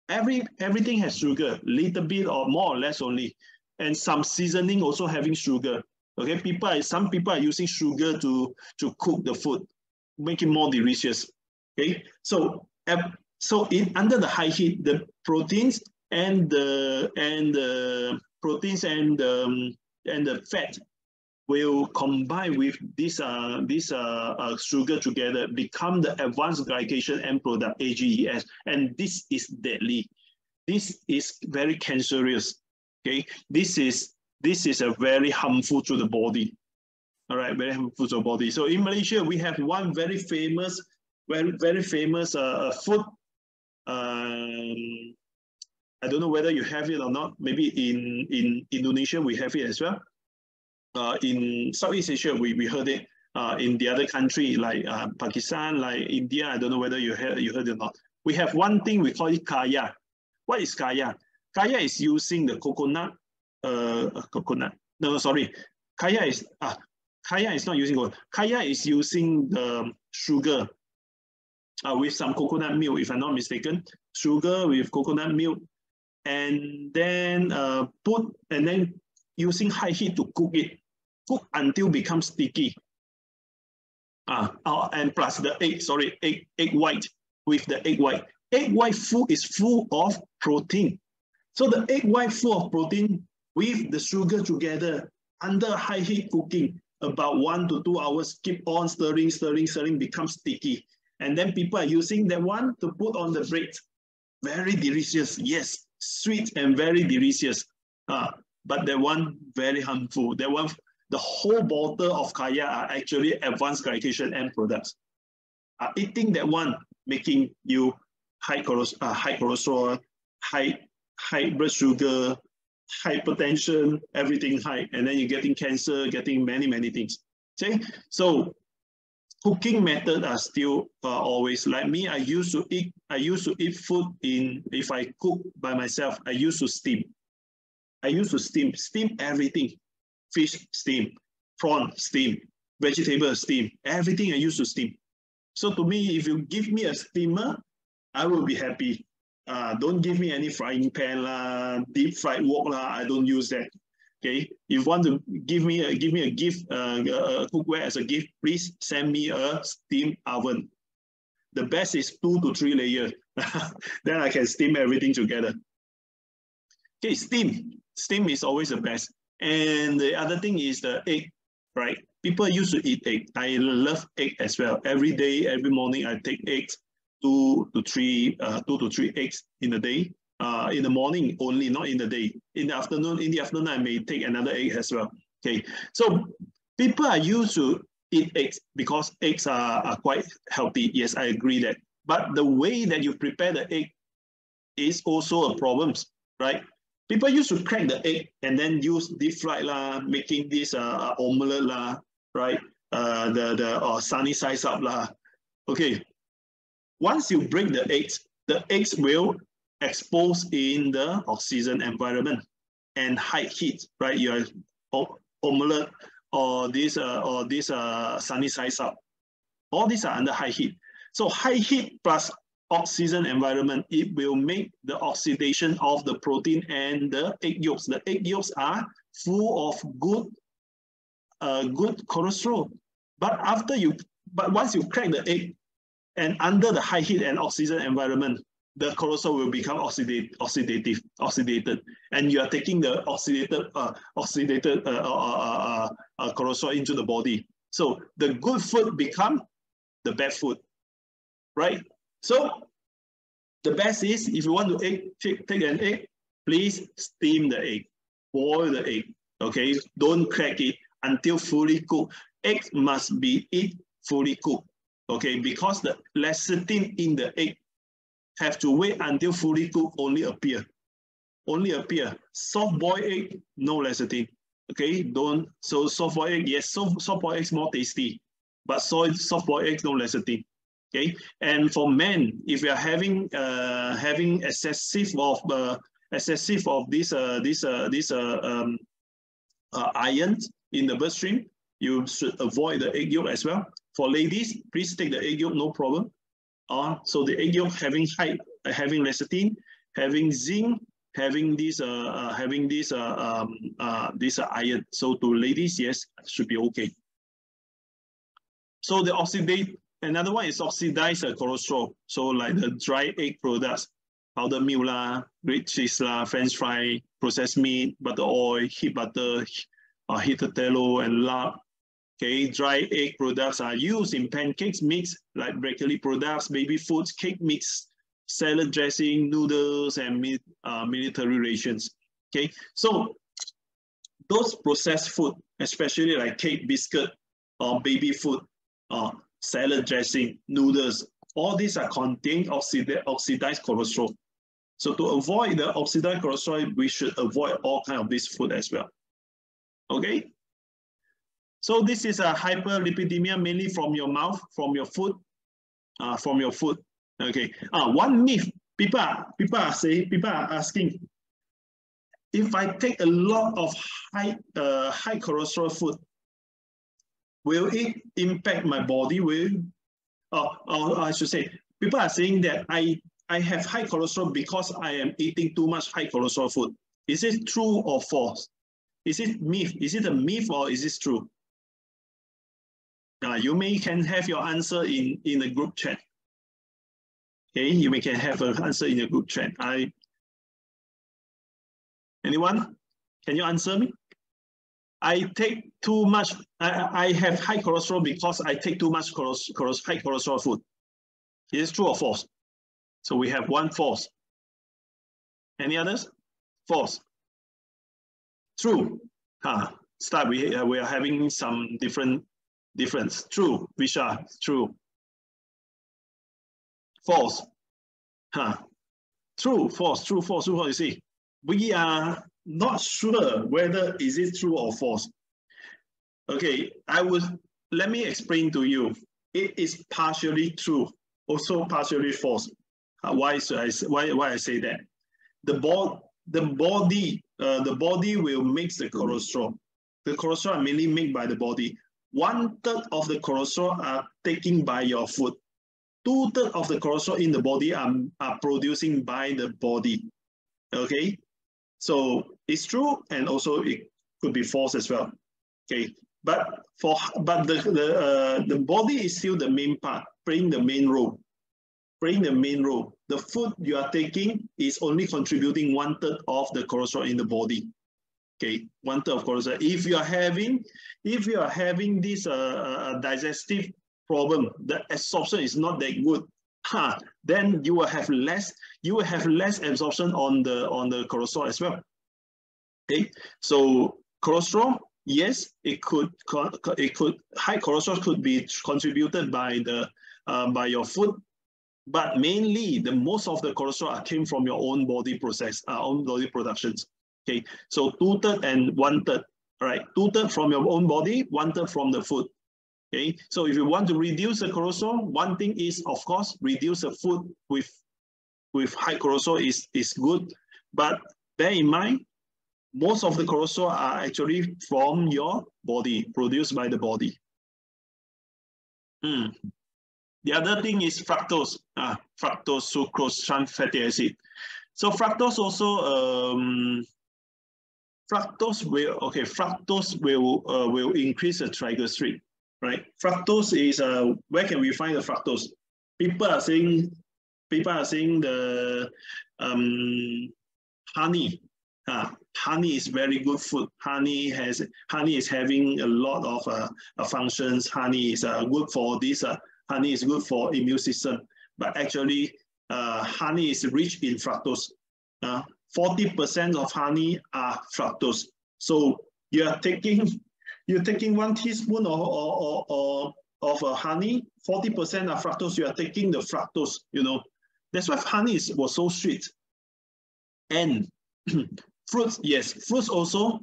everything has sugar, little bit or more or less only, and some seasoning also having sugar. Okay, some people are using sugar to cook the food, make it more delicious. Okay, so under the high heat, the proteins and the fat will combine with this sugar together, become the advanced glycation end product, AGEs, and this is deadly. This is very cancerous. Okay, this is a very harmful to the body. All right, very harmful to the body. So in Malaysia, we have one very famous food. I don't know whether you have it or not. Maybe in Indonesia we have it as well. In Southeast Asia we heard it. In the other country like Pakistan, like India, I don't know whether you heard it or not. We have one thing we call it kaya. What is kaya? Kaya is using the coconut. No, sorry. Kaya is not using coconut. Kaya is using the sugar with some coconut milk, if I'm not mistaken. Sugar with coconut milk, and then using high heat to cook until it becomes sticky. And plus the egg white with the egg white. Egg white is full of protein. So the egg white full of protein with the sugar together under high heat cooking, about 1 to 2 hours, keep on stirring, becomes sticky. And then people are using that one to put on the bread. Very delicious, yes, sweet and very delicious. But that one very harmful. That one, the whole bottle of kaya are actually advanced glycation end products. Eating that one making you high cholesterol, high blood sugar, hypertension, everything high, and then you're getting cancer, getting many things. Okay, so cooking methods are still always like me. I used to eat food if I cook by myself. I used to steam. Steam everything. Fish steam, prawn steam, vegetable steam, everything I used to steam. So to me, if you give me a steamer, I will be happy. Don't give me any frying pan lah, deep fried wok lah. I don't use that. Okay, if you want to give me a gift, cookware as a gift, please send me a steam oven. The best is 2 to 3 layers. Then I can steam everything together. Okay, steam is always the best. And the other thing is the egg, right? People used to eat egg. I love egg as well. Every day, every morning, I take eggs, 2 to 3 eggs in a day. In the morning only, not in the day. In the afternoon, I may take another egg as well. Okay, so people are used to eat eggs because eggs are quite healthy. Yes, I agree that. But the way that you prepare the egg is also a problem, right? People used to crack the egg and then use deep fried lah, making this omelette lah, right? The sunny side up lah. Okay, once you break the eggs will expose in the oxygen environment and high heat, right? Your omelette or this sunny side up, all these are under high heat. So high heat plus oxygen environment, it will make the oxidation of the protein and the egg yolks. The egg yolks are full of good cholesterol. But once you crack the egg and under the high heat and oxygen environment, the cholesterol will become oxidated, and you are taking the oxidated cholesterol into the body. So the good food become the bad food, right? So the best is, if you want to take an egg, please steam the egg, boil the egg, okay? Don't crack it until fully cooked. Egg must be fully cooked, okay? Because the lecithin in the egg have to wait until fully cooked, only appear. Soft boiled egg, no lecithin, okay? So soft boiled egg, yes, soft boiled egg is more tasty, but soft boiled eggs, no lecithin. Okay, and for men, if you are having excessive of this iron in the bloodstream, you should avoid the egg yolk as well. For ladies, please take the egg yolk, no problem. So the egg yolk having lecithin, having zinc, having this iron. So to ladies, yes, should be okay. So the another one is oxidized cholesterol. So like the dry egg products, powdered milk lah, grilled cheese lah, French fry, processed meat, butter oil, heat butter, heated tallow, and lard. Okay, dry egg products are used in pancakes mix, like bakery products, baby foods, cake mix, salad dressing, noodles, and military rations. Okay, so those processed food, especially like cake, biscuit, or baby food, salad dressing, noodles, all these are contain oxidized cholesterol. So to avoid the oxidized cholesterol, we should avoid all kinds of this food as well. Okay? So this is a hyperlipidemia, mainly from your mouth, from your food. Okay. One myth, people are asking, if I take a lot of high cholesterol food, will it impact my body? I should say, people are saying that I have high cholesterol because I am eating too much high cholesterol food. Is it true or false? Is it myth? Is it a myth or is this true? You can have your answer in the group chat. Okay, you can have an answer in the group chat. Anyone? Can you answer me? I take too much. I have high cholesterol because I take too much high cholesterol food. Is it true or false? So we have one false. Any others? False. True. Start. We are having some difference. True. Visha. True. False. True. False. True. False. True. False. You see, we are not sure whether is it true or false. Okay, let me explain to you. It is partially true, also partially false. Why I say that? The body will make the cholesterol. The cholesterol are mainly made by the body. 1/3 of the cholesterol are taken by your food. 2/3 of the cholesterol in the body are producing by the body. Okay. So it's true, and also it could be false as well. Okay, but the body is still the main part, playing the main role. The food you are taking is only contributing 1/3 of the cholesterol in the body. Okay, 1/3 of cholesterol. If you are having this digestive problem, the absorption is not that good. Then you will have less absorption on the cholesterol as well. Okay, so cholesterol, yes, high cholesterol could be contributed by your food, but mainly most of the cholesterol came from your own body own body productions. Okay, so 2/3 and 1/3, right? 2/3 from your own body, 1/3 from the food. Okay, so if you want to reduce the cholesterol, one thing is, of course, reduce the food with high cholesterol is good, but bear in mind, most of the cholesterol are actually from your body, produced by the body. The other thing is fructose, sucrose, trans fatty acid. So fructose also, fructose will increase the triglyceride, right? Fructose is where can we find the fructose? People are saying the honey. Honey is very good food. Honey is having a lot of functions. Honey is good for this. Honey is good for immune system. But actually, honey is rich in fructose. 40% of honey are fructose. So you're taking 1 teaspoon of honey. 40% are fructose. You are taking the fructose. You know, that's why honey was so sweet. And fruits, yes, fruits also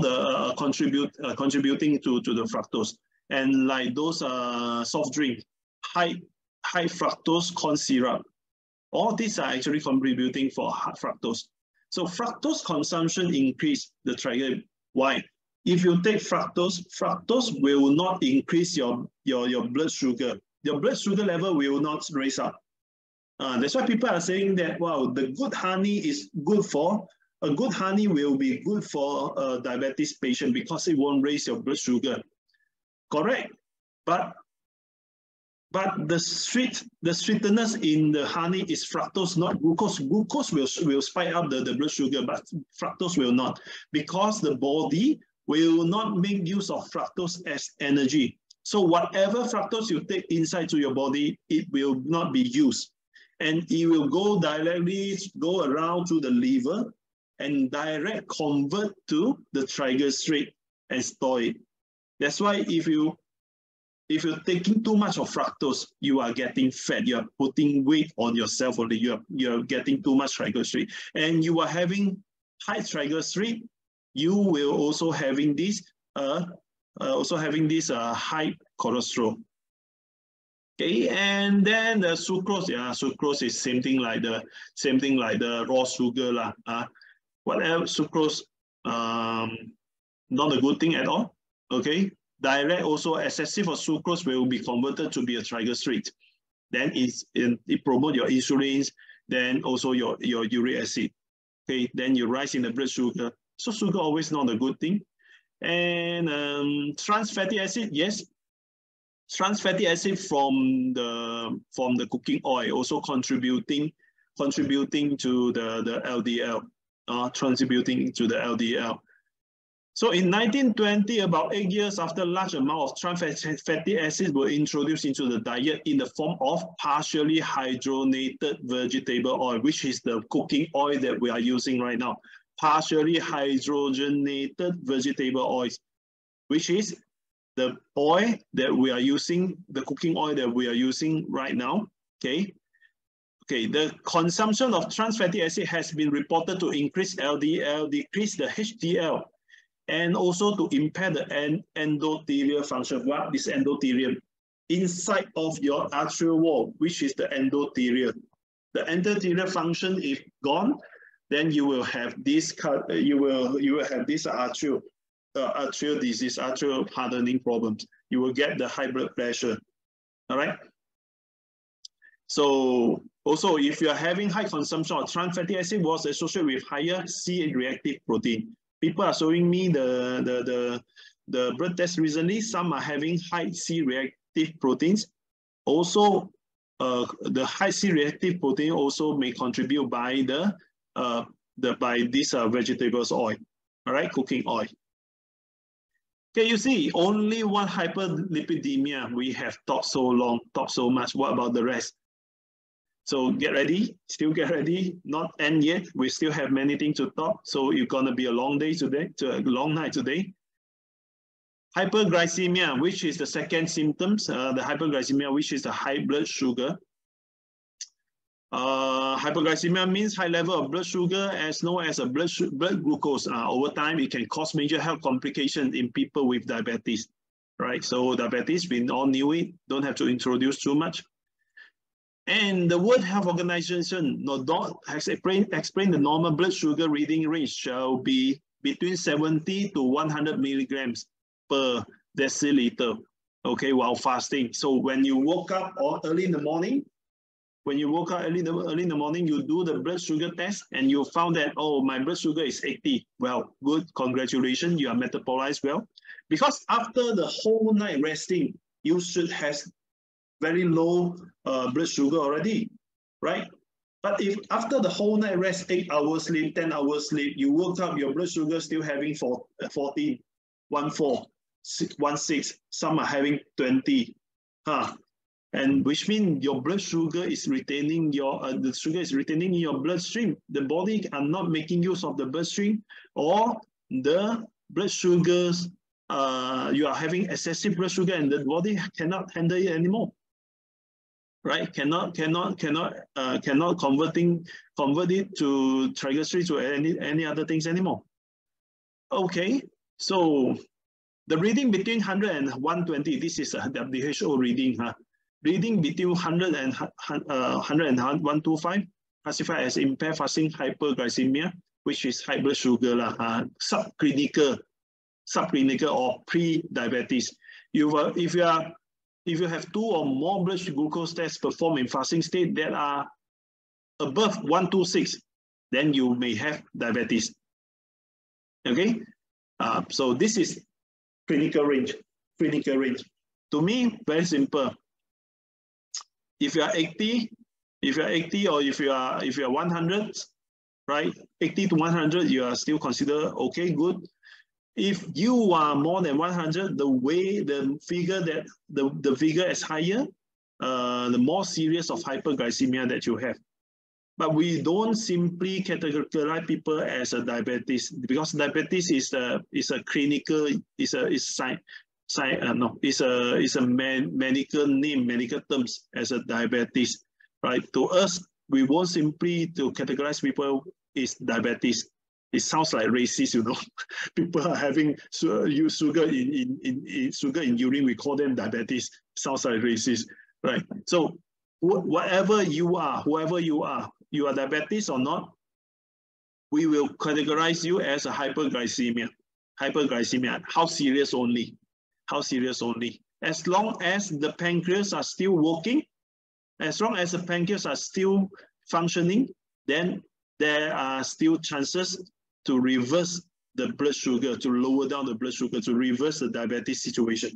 the contributing to the fructose, and like those soft drink, high fructose corn syrup, all these are actually contributing for fructose. So fructose consumption increase the triglyceride. Why? If you take fructose will not increase your blood sugar. Your blood sugar level will not raise up. That's why people are saying that, wow, the good honey is good for, a good honey will be good for a diabetes patient because it won't raise your blood sugar. Correct? But the sweetness in the honey is fructose, not glucose. Glucose will spike up the blood sugar, but fructose will not, because the body will not make use of fructose as energy. So whatever fructose you take inside to your body, it will not be used. And it will go around to the liver and direct convert to the triglyceride and store it. That's why if you're taking too much of fructose, you are getting fat. You are putting weight on yourself only. You're getting too much triglyceride, and you are having high triglyceride. You will also having this high cholesterol. Okay, and then the sucrose, sucrose is same thing like the raw sugar lah. Whatever sucrose, not a good thing at all. Okay, direct also excessive of sucrose will be converted to be a triglyceride. Then it promotes your insulin, then also your uric acid. Okay, then you rise in the blood sugar. So sugar always not a good thing. And trans fatty acid, yes. Trans fatty acid from the cooking oil also contributing to the LDL, contributing to the LDL. So in 1920, about 8 years after large amount of trans fatty acids were introduced into the diet in the form of partially hydrogenated vegetable oil, which is the cooking oil that we are using right now. Partially hydrogenated vegetable oils, which is the oil that we are using, the cooking oil that we are using right now. Okay, the consumption of trans fatty acid has been reported to increase LDL, decrease the HDL, and also to impair the endothelial function. What is endothelium? Inside of your arterial wall, which is the endothelium. The endothelial function is gone, then you will have this arterial disease, arterial hardening problems. You will get the high blood pressure. All right. So also, if you are having high consumption of trans fatty acid, was associated with higher C-reactive protein. People are showing me the blood test recently. Some are having high C-reactive proteins. Also, the high C-reactive protein also may contribute by this vegetables oil. All right, cooking oil. Okay, you see, only one hyperlipidemia we have talked so long, talked so much. What about the rest? So get ready, still get ready, not end yet. We still have many things to talk. So it's gonna be a long day today, a long night today. Hyperglycemia, which is the second symptoms, the hyperglycemia, which is the high blood sugar. Hyperglycemia means high level of blood sugar, as known as a blood glucose. Over time, it can cause major health complications in people with diabetes, right? So diabetes, we all knew it, don't have to introduce too much. And the World Health Organization has explained the normal blood sugar reading range shall be between 70 to 100 milligrams per deciliter, okay, while fasting. So when you woke up early in the morning, you do the blood sugar test and you found that, oh, my blood sugar is 80. Well, good, congratulations, you are metabolized well. Because after the whole night resting, you should have very low blood sugar already, right? But if after the whole night rest, 8 hours sleep, 10 hours sleep, you woke up, your blood sugar still having 14, 14, 16, some are having 20. And which means your blood sugar is retaining the sugar is retaining in your bloodstream. The body are not making use of the bloodstream, or the blood sugars, you are having excessive blood sugar and the body cannot handle it anymore, right? Cannot convert it to triglycerides or any other things anymore. Okay, so the reading between 100 and 120, this is a WHO reading, reading between 100 and 125, classified as impaired fasting hyperglycemia, which is high blood sugar, subclinical or pre-diabetes. If you have 2 or more blood glucose tests performed in fasting state that are above 126, then you may have diabetes. Okay, so this is clinical range. To me, very simple. If you are 80, or if you are 100, right? 80 to 100, you are still considered okay, good. If you are more than 100, the figure is higher, the more serious of hyperglycemia that you have. But we don't simply categorize people as a diabetes, because diabetes is a clinical, it's a medical name, medical terms as a diabetes, right? To us, we won't simply to categorize people as diabetes. It sounds like racist, you know. People are having sugar in urine, we call them diabetes. Sounds like racist, right? So whoever you are, you are diabetes or not, we will categorize you as a hyperglycemia. How serious only? As long as the pancreas are still working, as long as the pancreas are still functioning, then there are still chances to reverse the blood sugar, to lower down the blood sugar, to reverse the diabetes situation.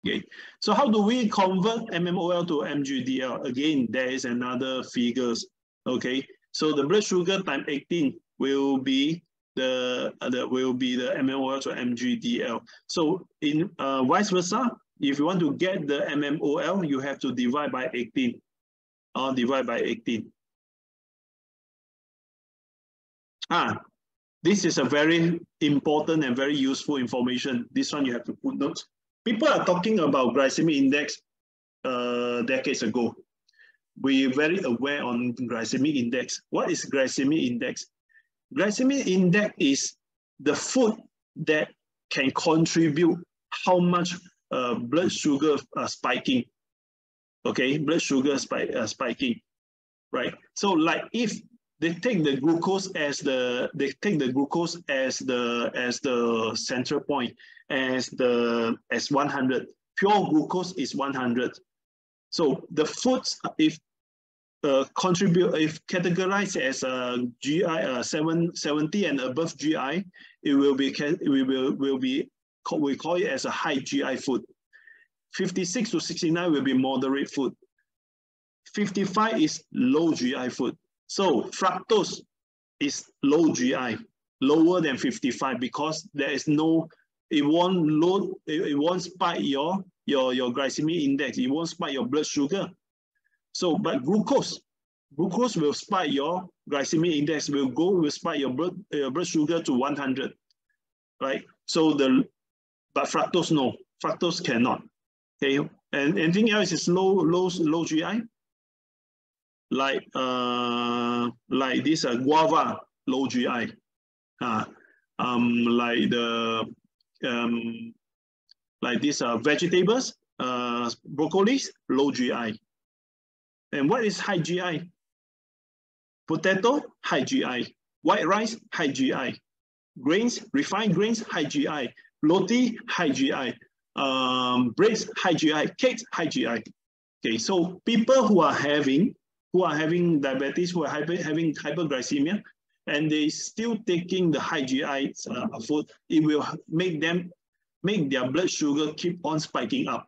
Okay, so how do we convert MMOL to MGDL? Again, there is another figures. Okay, so the blood sugar times 18 will be the MMOL to MGDL. So in vice versa, if you want to get the MMOL, you have to divide by 18. This is a very important and very useful information. This one you have to put notes. People are talking about glycemic index decades ago. We're very aware on glycemic index. What is glycemic index? Glycemic index is the food that can contribute how much blood sugar spiking. Okay, blood sugar spiking, right? So like if they take the glucose as the central point, as 100. Pure glucose is 100. So the foods, if categorized as GI 70 and above GI, we call it as a high GI food. 56 to 69 will be moderate food. 55 is low GI food. So fructose is low GI, lower than 55, because there is no, it won't spike your glycemic index, it won't spike your blood sugar. So, but glucose will spike your glycemic index, will spike your blood sugar to 100, right? So the but fructose no, fructose cannot. Okay, and anything else is low GI, like this guava, low GI. Like this vegetables, broccoli, low GI. And what is high GI? Potato, high GI. White rice, high GI. Grains, refined grains, high GI. Roti, high GI. Breads, high GI. Cakes, high GI. Okay, so people who are having diabetes, who are having hyperglycemia, and they still taking the high GI food, it will make their blood sugar keep on spiking up.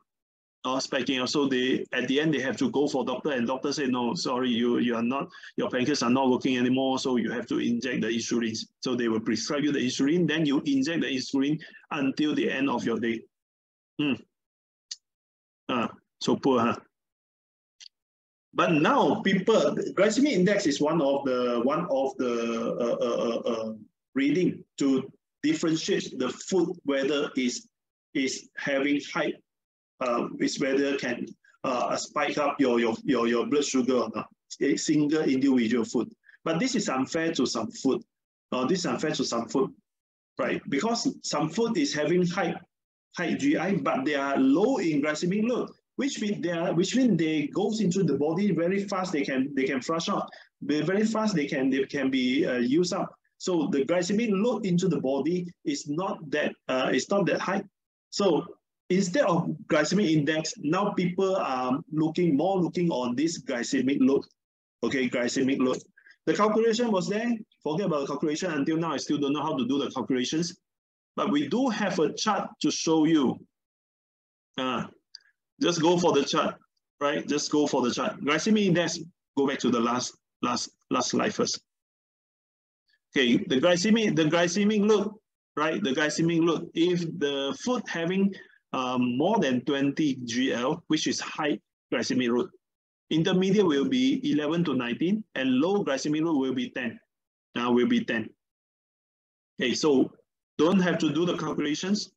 So they, at the end, they have to go for doctor, and doctor say, no, sorry, you are not, your pancreas are not working anymore, so you have to inject the insulin. So they will prescribe you the insulin, then you inject the insulin until the end of your day. So poor, huh? But now people, glycemic index is one of the reading to differentiate the food whether is having high, is whether can spike up your blood sugar or not. A single individual food. But this is unfair to some food. This is unfair to some food, right? Because some food is having high GI, but they are low in glycemic load, which means they goes into the body very fast. They can flush out very fast. They can be used up. So the glycemic load into the body is not that high. So instead of glycemic index, now people are looking on this glycemic load. Okay, glycemic load. The calculation was there. Forget about the calculation. Until now, I still don't know how to do the calculations. But we do have a chart to show you. Just go for the chart, right? Just go for the chart. Glycemic index, go back to the last slide first. Okay, the glycemic load, right? The glycemic load, if the food having more than 20 GL, which is high glycemic load, intermediate will be 11 to 19, and low glycemic load will be 10. Now will be 10. Okay, so don't have to do the calculations.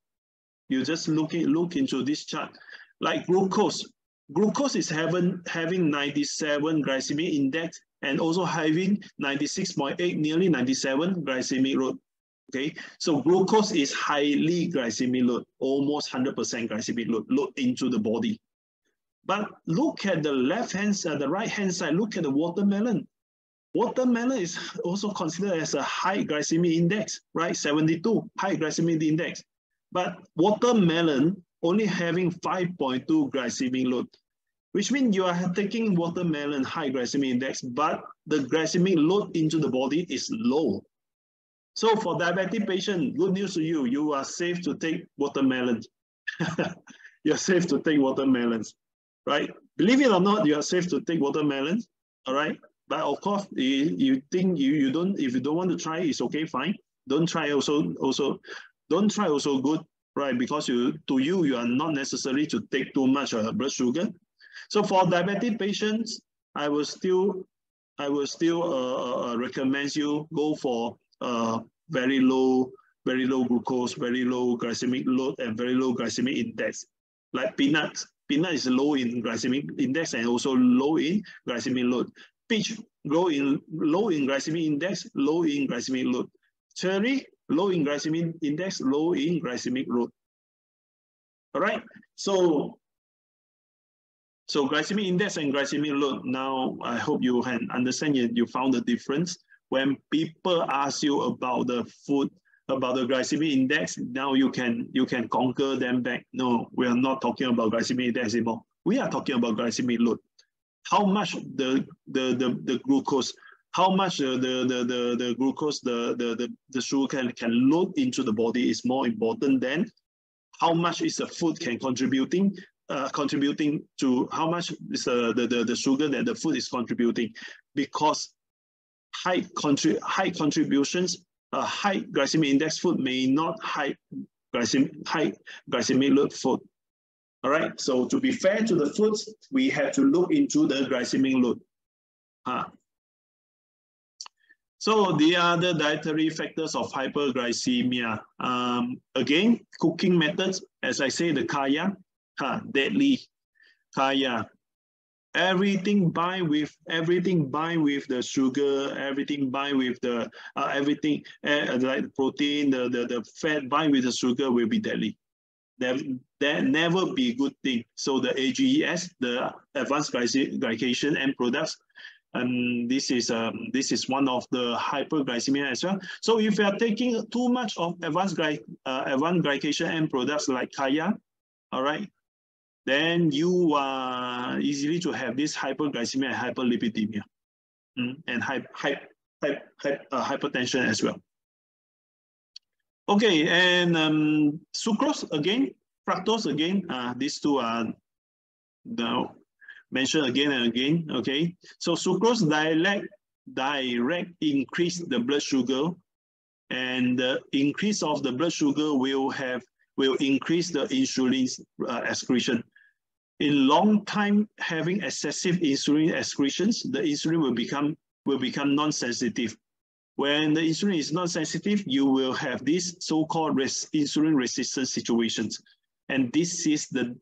You just look into this chart. Like glucose is having 97 glycemic index and also having 96.8, nearly 97 glycemic load. Okay, so glucose is highly glycemic load, almost 100% glycemic load into the body. But look at the left hand side, the right hand side. Look at the watermelon. Watermelon is also considered as a high glycemic index, right? 72, high glycemic index. But watermelon only having 5.2 glycemic load, which means you are taking watermelon high glycemic index, but the glycemic load into the body is low. So for diabetic patient, good news to you, you are safe to take watermelon. You're safe to take watermelons, right? Believe it or not, you are safe to take watermelons, all right? But of course, you think you don't, if you don't want to try, it's okay, fine. Don't try also good, right? Because you are not necessary to take too much blood sugar. So for diabetic patients, I will still recommend you go for very low glucose, very low glycemic load, and very low glycemic index. Like peanuts. Peanut is low in glycemic index and also low in glycemic load. Peach, low in glycemic index, low in glycemic load. Cherry, low in glycemic index, low in glycemic load. All right. So glycemic index and glycemic load. Now I hope you can understand. You found the difference. When people ask you about the food, about the glycemic index, now you can conquer them back. No, we are not talking about glycemic index anymore. We are talking about glycemic load. How much the glucose, how much the glucose, the sugar can load into the body is more important than how much is the food can contributing to how much is the sugar that the food is contributing. Because high contributions, high glycemic index food may not high glycemic load food. All right, so to be fair to the foods, we have to look into the glycemic load. So the other dietary factors of hyperglycemia, again, cooking methods, as I say, the kaya, deadly, kaya. Everything bind with the sugar, everything bind with the everything like protein, the fat bind with the sugar will be deadly. That never be a good thing. So the AGEs, the advanced glycation end products, and this is one of the hyperglycemia as well. So if you are taking too much of advanced glycation end products like kaya, all right, then you are easily to have this hyperglycemia and hyperlipidemia, and hypertension as well. Okay, and sucrose again, fructose again. These two are now mentioned again and again. Okay, so sucrose direct increase the blood sugar, and the increase of the blood sugar will increase the insulin excretion. In long time having excessive insulin excretions, the insulin will become non-sensitive. When the insulin is non-sensitive, you will have this so-called insulin resistance situations. And this is the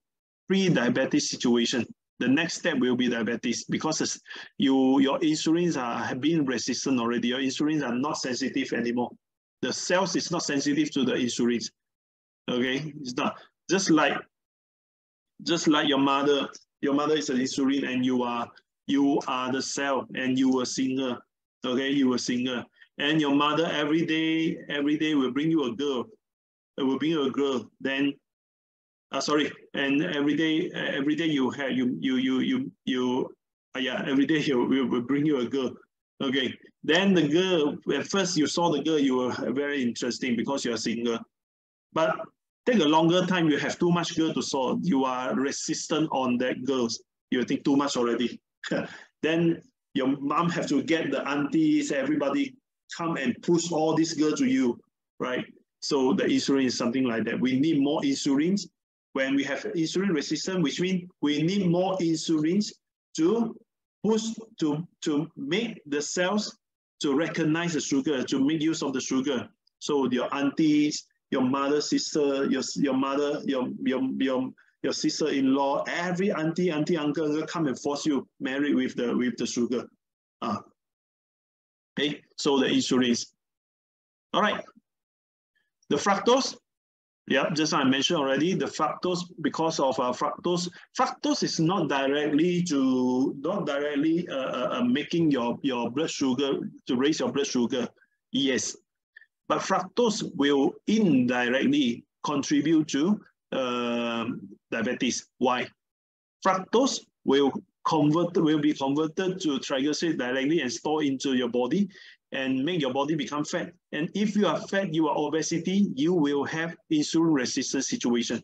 pre-diabetes situation. The next step will be diabetes, because your insulins have been resistant already. Your insulins are not sensitive anymore. The cells is not sensitive to the insulins. Okay, it's not just like your mother. Your mother is an insulin, and you are the cell, and you a singer. Okay, you a singer, and your mother every day will bring you a girl. It will bring you a girl. Then, sorry, and every day every day will bring you a girl. Okay, then the girl, at first you saw the girl, you were very interesting because you're a singer, but take a longer time, you have too much girl to saw, you are resistant on that girls, you think too much already. Then your mom have to get the aunties, everybody come and push all these girls to you, right? So the insulin is something like that. We need more insulins. When we have insulin resistance, which means we need more insulins to push, to make the cells to recognize the sugar, to make use of the sugar. So your aunties, your mother, sister, your sister-in-law, every auntie, uncle come and force you marry with the sugar. Okay, so the insulins. All right, the fructose. Yeah, just I mentioned already, the fructose, because of fructose is not directly making your blood sugar, to raise your blood sugar. Yes, but fructose will indirectly contribute to diabetes. Why? Fructose will be converted to triglyceride directly and stored into your body and make your body become fat. And if you are fat, you are obesity, you will have insulin resistance situation.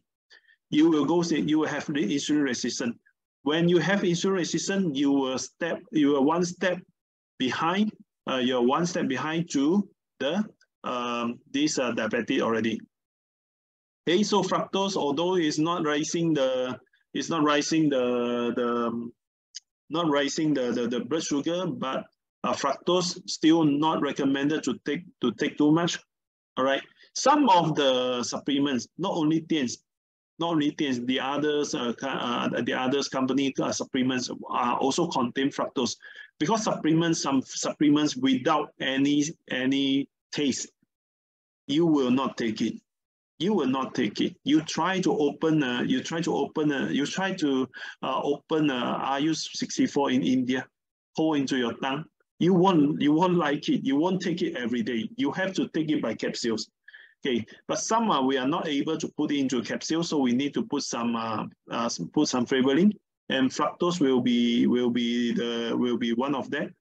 You will have the insulin resistance. When you have insulin resistance, you are one step behind. You're one step behind to the diabetes already. Okay, so fructose, although it's not raising the blood sugar, but fructose still not recommended to take too much. All right. Some of the supplements, not only TIENS, the others company supplements also contain fructose, because some supplements without any taste, you will not take it. You will not take it. You try to open rs64 in India, pour into your tongue. You won't like it. You won't take it every day. You have to take it by capsules. Okay, but some we are not able to put it into capsules, so we need to put some flavoring. And fructose will be one of that.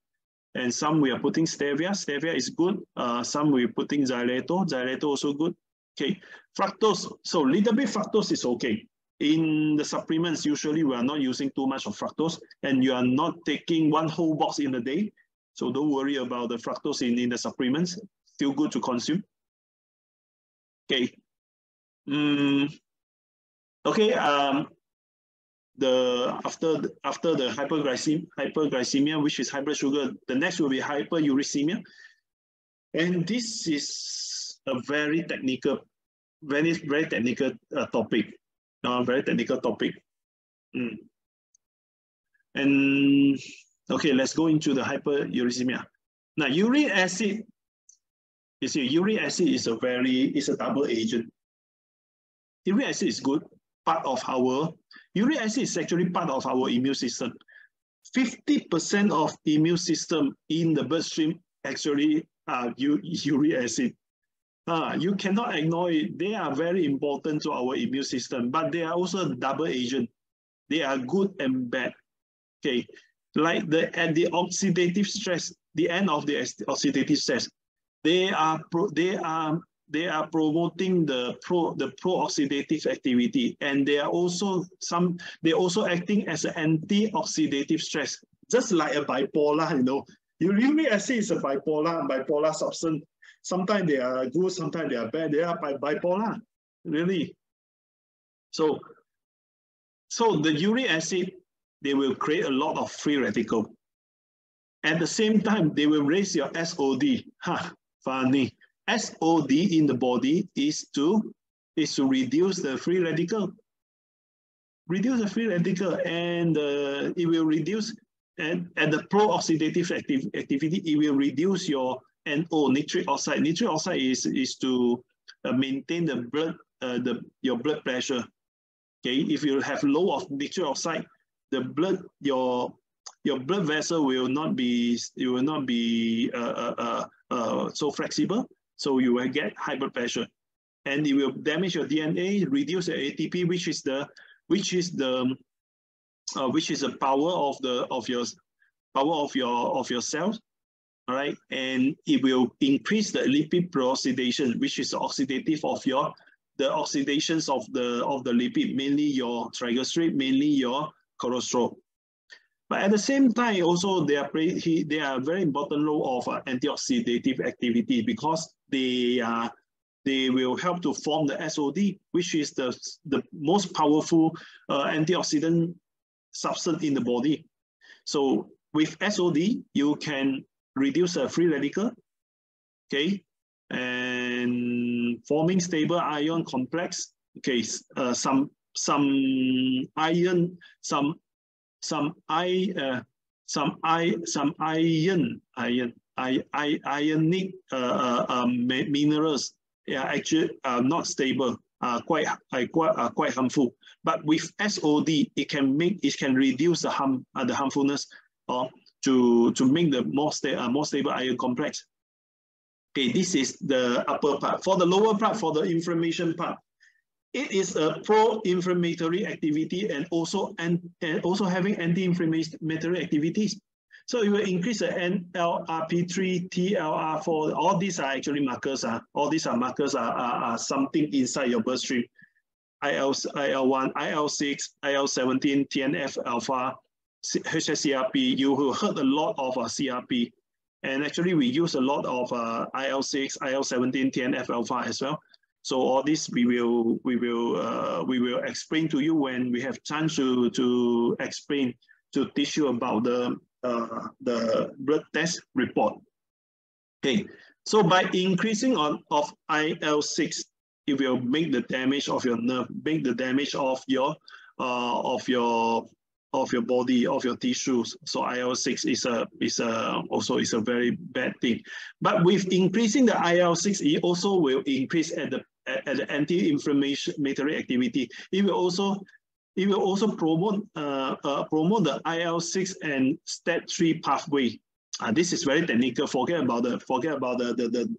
And some we are putting stevia. Stevia is good. Some we're putting xylitol. Xylitol also good. Okay, fructose. So little bit fructose is okay. In the supplements, usually we are not using too much of fructose, and you are not taking one whole box in a day. So don't worry about the fructose in the supplements. Still good to consume. Okay. Okay. After the hyperglycemia, which is high blood sugar, the next will be hyperuricemia. And this is a very technical topic. Very technical topic. And okay, let's go into the hyperuricemia. Now, uric acid. You see, uric acid is a double agent. Uric acid is good. Uric acid is actually part of our immune system. 50% of immune system in the bloodstream actually are uric acid. You cannot ignore it. They are very important to our immune system, but they are also a double agent. They are good and bad. Okay, like the oxidative stress, the end of the oxidative stress, they are promoting the pro-oxidative activity, and they are also acting as an anti-oxidative stress, just like a bipolar. Uric acid is a bipolar substance. Sometimes they are good, sometimes they are bad. They are bipolar, really. So the uric acid, they will create a lot of free radical. At the same time, they will raise your SOD. Funny. SOD in the body is to reduce the free radical. Reduce the free radical, and it will reduce, and at the pro-oxidative activity, it will reduce your NO, nitric oxide. Nitric oxide is to maintain the blood, your blood pressure. Okay, if you have low of nitric oxide, the blood, your blood vessel will not be so flexible, so you will get high blood pressure, and it will damage your DNA, reduce the ATP, which is the power of your cells. All right, and it will increase the lipid peroxidation, which is the oxidative of the oxidations of the lipid, mainly your triglyceride, mainly your cholesterol. But at the same time, also they are very important role of antioxidative activity, because they will help to form the SOD, which is the most powerful antioxidant substance in the body. So with SOD, you can reduce a free radical, okay, and forming stable ion complex. Okay, some ionic minerals are actually not stable, quite harmful. But with SOD, it can reduce the harmfulness, to make the more stable ion complex. Okay, this is the upper part. For the lower part, for the inflammation part, it is a pro-inflammatory activity and also having anti-inflammatory activities. So it will increase the NLRP3, TLR4. All these are actually markers. All these are markers are something inside your bloodstream. IL-1, IL-6, IL-17, TNF-alpha, HSCRP. You will heard a lot of CRP, and actually we use a lot of IL-6, IL-17, TNF-alpha as well. So all this we will explain to you when we have chance to explain, to teach you about the blood test report. Okay, so by increasing of IL-6, it will make the damage of your nerve, make the damage of your body, of your tissues. So IL-6 is also a very bad thing. But with increasing the IL-6, it also will increase at the anti-inflammatory activity. It will also promote the IL-6 and STAT3 pathway. This is very technical. Forget about the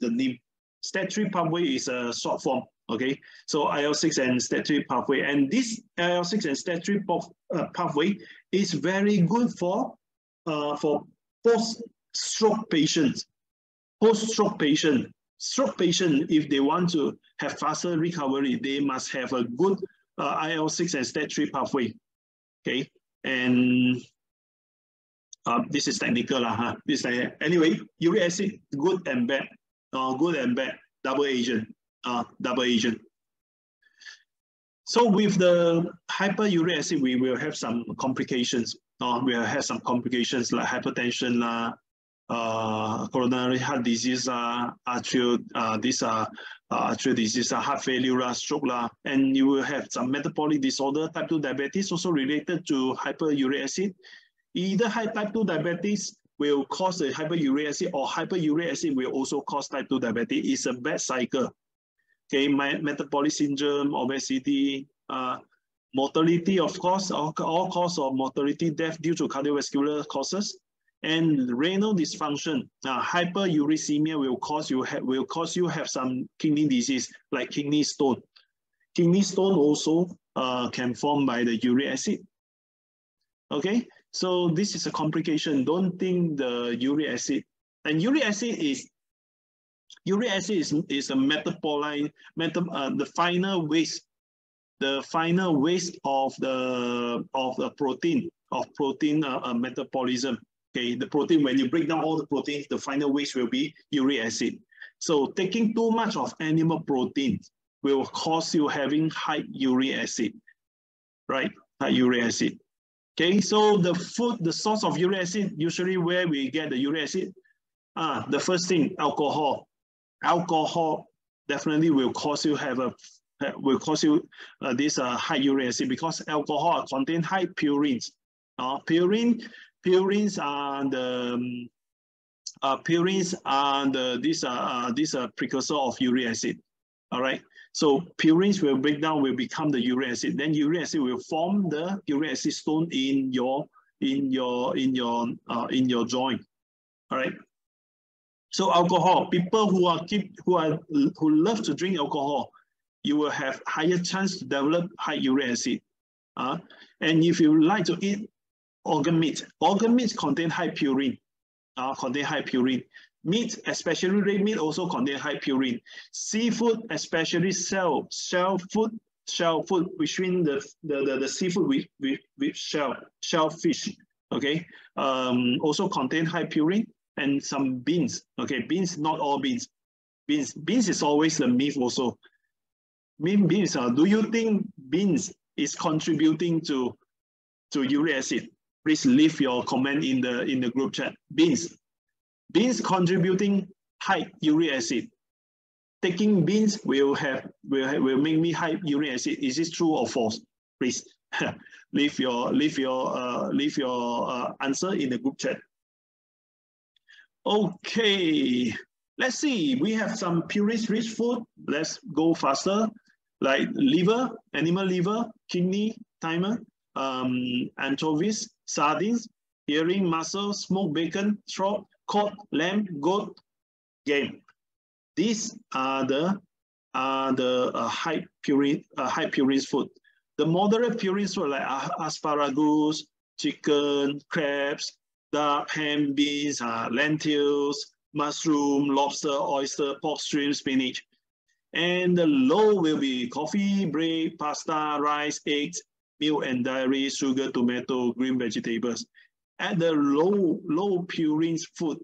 name. STAT3 pathway is a short form. Okay, so IL-6 and STAT3 pathway, and this IL-6 and STAT3 pathway is very good for post-stroke patients. Stroke patient, if they want to have faster recovery, they must have a good IL-6 and STAT3 pathway. Okay, and this is technical, anyway, uric acid, good and bad, double agent. So with the hyperuric acid, we will have some complications. We will have some complications like hypertension, coronary heart disease, arterial disease, heart failure, stroke, and you will have some metabolic disorder, type 2 diabetes, also related to hyperuric acid. Either type 2 diabetes will cause the hyperuric acid, or hyperuric acid will also cause type 2 diabetes. It's a bad cycle. Okay, metabolic syndrome, obesity, mortality, of course, all cause of mortality, death due to cardiovascular causes, and renal dysfunction. Hyperuricemia will cause you have some kidney disease like kidney stone. Kidney stone also can form by the uric acid. Okay, so this is a complication. Don't think the uric acid, and uric acid is a metabolite, the final waste of the protein metabolism. Okay, the protein, when you break down all the proteins, the final waste will be uric acid. So taking too much of animal protein will cause you having high uric acid, right? High uric acid. Okay, so the source of uric acid, usually where we get the uric acid, the first thing, alcohol. Alcohol definitely will cause you this high uric acid, because alcohol contain high purines. Purines are this precursor of uric acid. All right. So purines will break down, will become the uric acid. Then uric acid will form the uric acid stone in your joint. All right. So alcohol, people who love to drink alcohol, you will have higher chance to develop high uric acid. And if you like to eat organ meat contain high purine. Meat, especially red meat, also contain high purine. Seafood, especially shell food, which means the seafood with shellfish. Okay, also contain high purine. And some beans. Okay, beans, not all beans. Beans is always the myth also. Beans, do you think beans is contributing to uric acid? Please leave your comment in the group chat. Beans contributing high uric acid. Taking beans will make me high uric acid. Is this true or false? Please leave your answer in the group chat. Okay, let's see. We have some purine-rich food. Let's go faster, like liver, animal liver, kidney, thymus, anchovies, sardines, herring, mussel, smoked bacon, trout, cod, lamb, goat, game. These are the high purine food. The moderate purine food like asparagus, chicken, crabs, duck, ham, beans, lentils, mushroom, lobster, oyster, pork, shrimp, spinach. And the low will be coffee, bread, pasta, rice, eggs, milk and dairy, sugar, tomato, green vegetables. At the low purine food,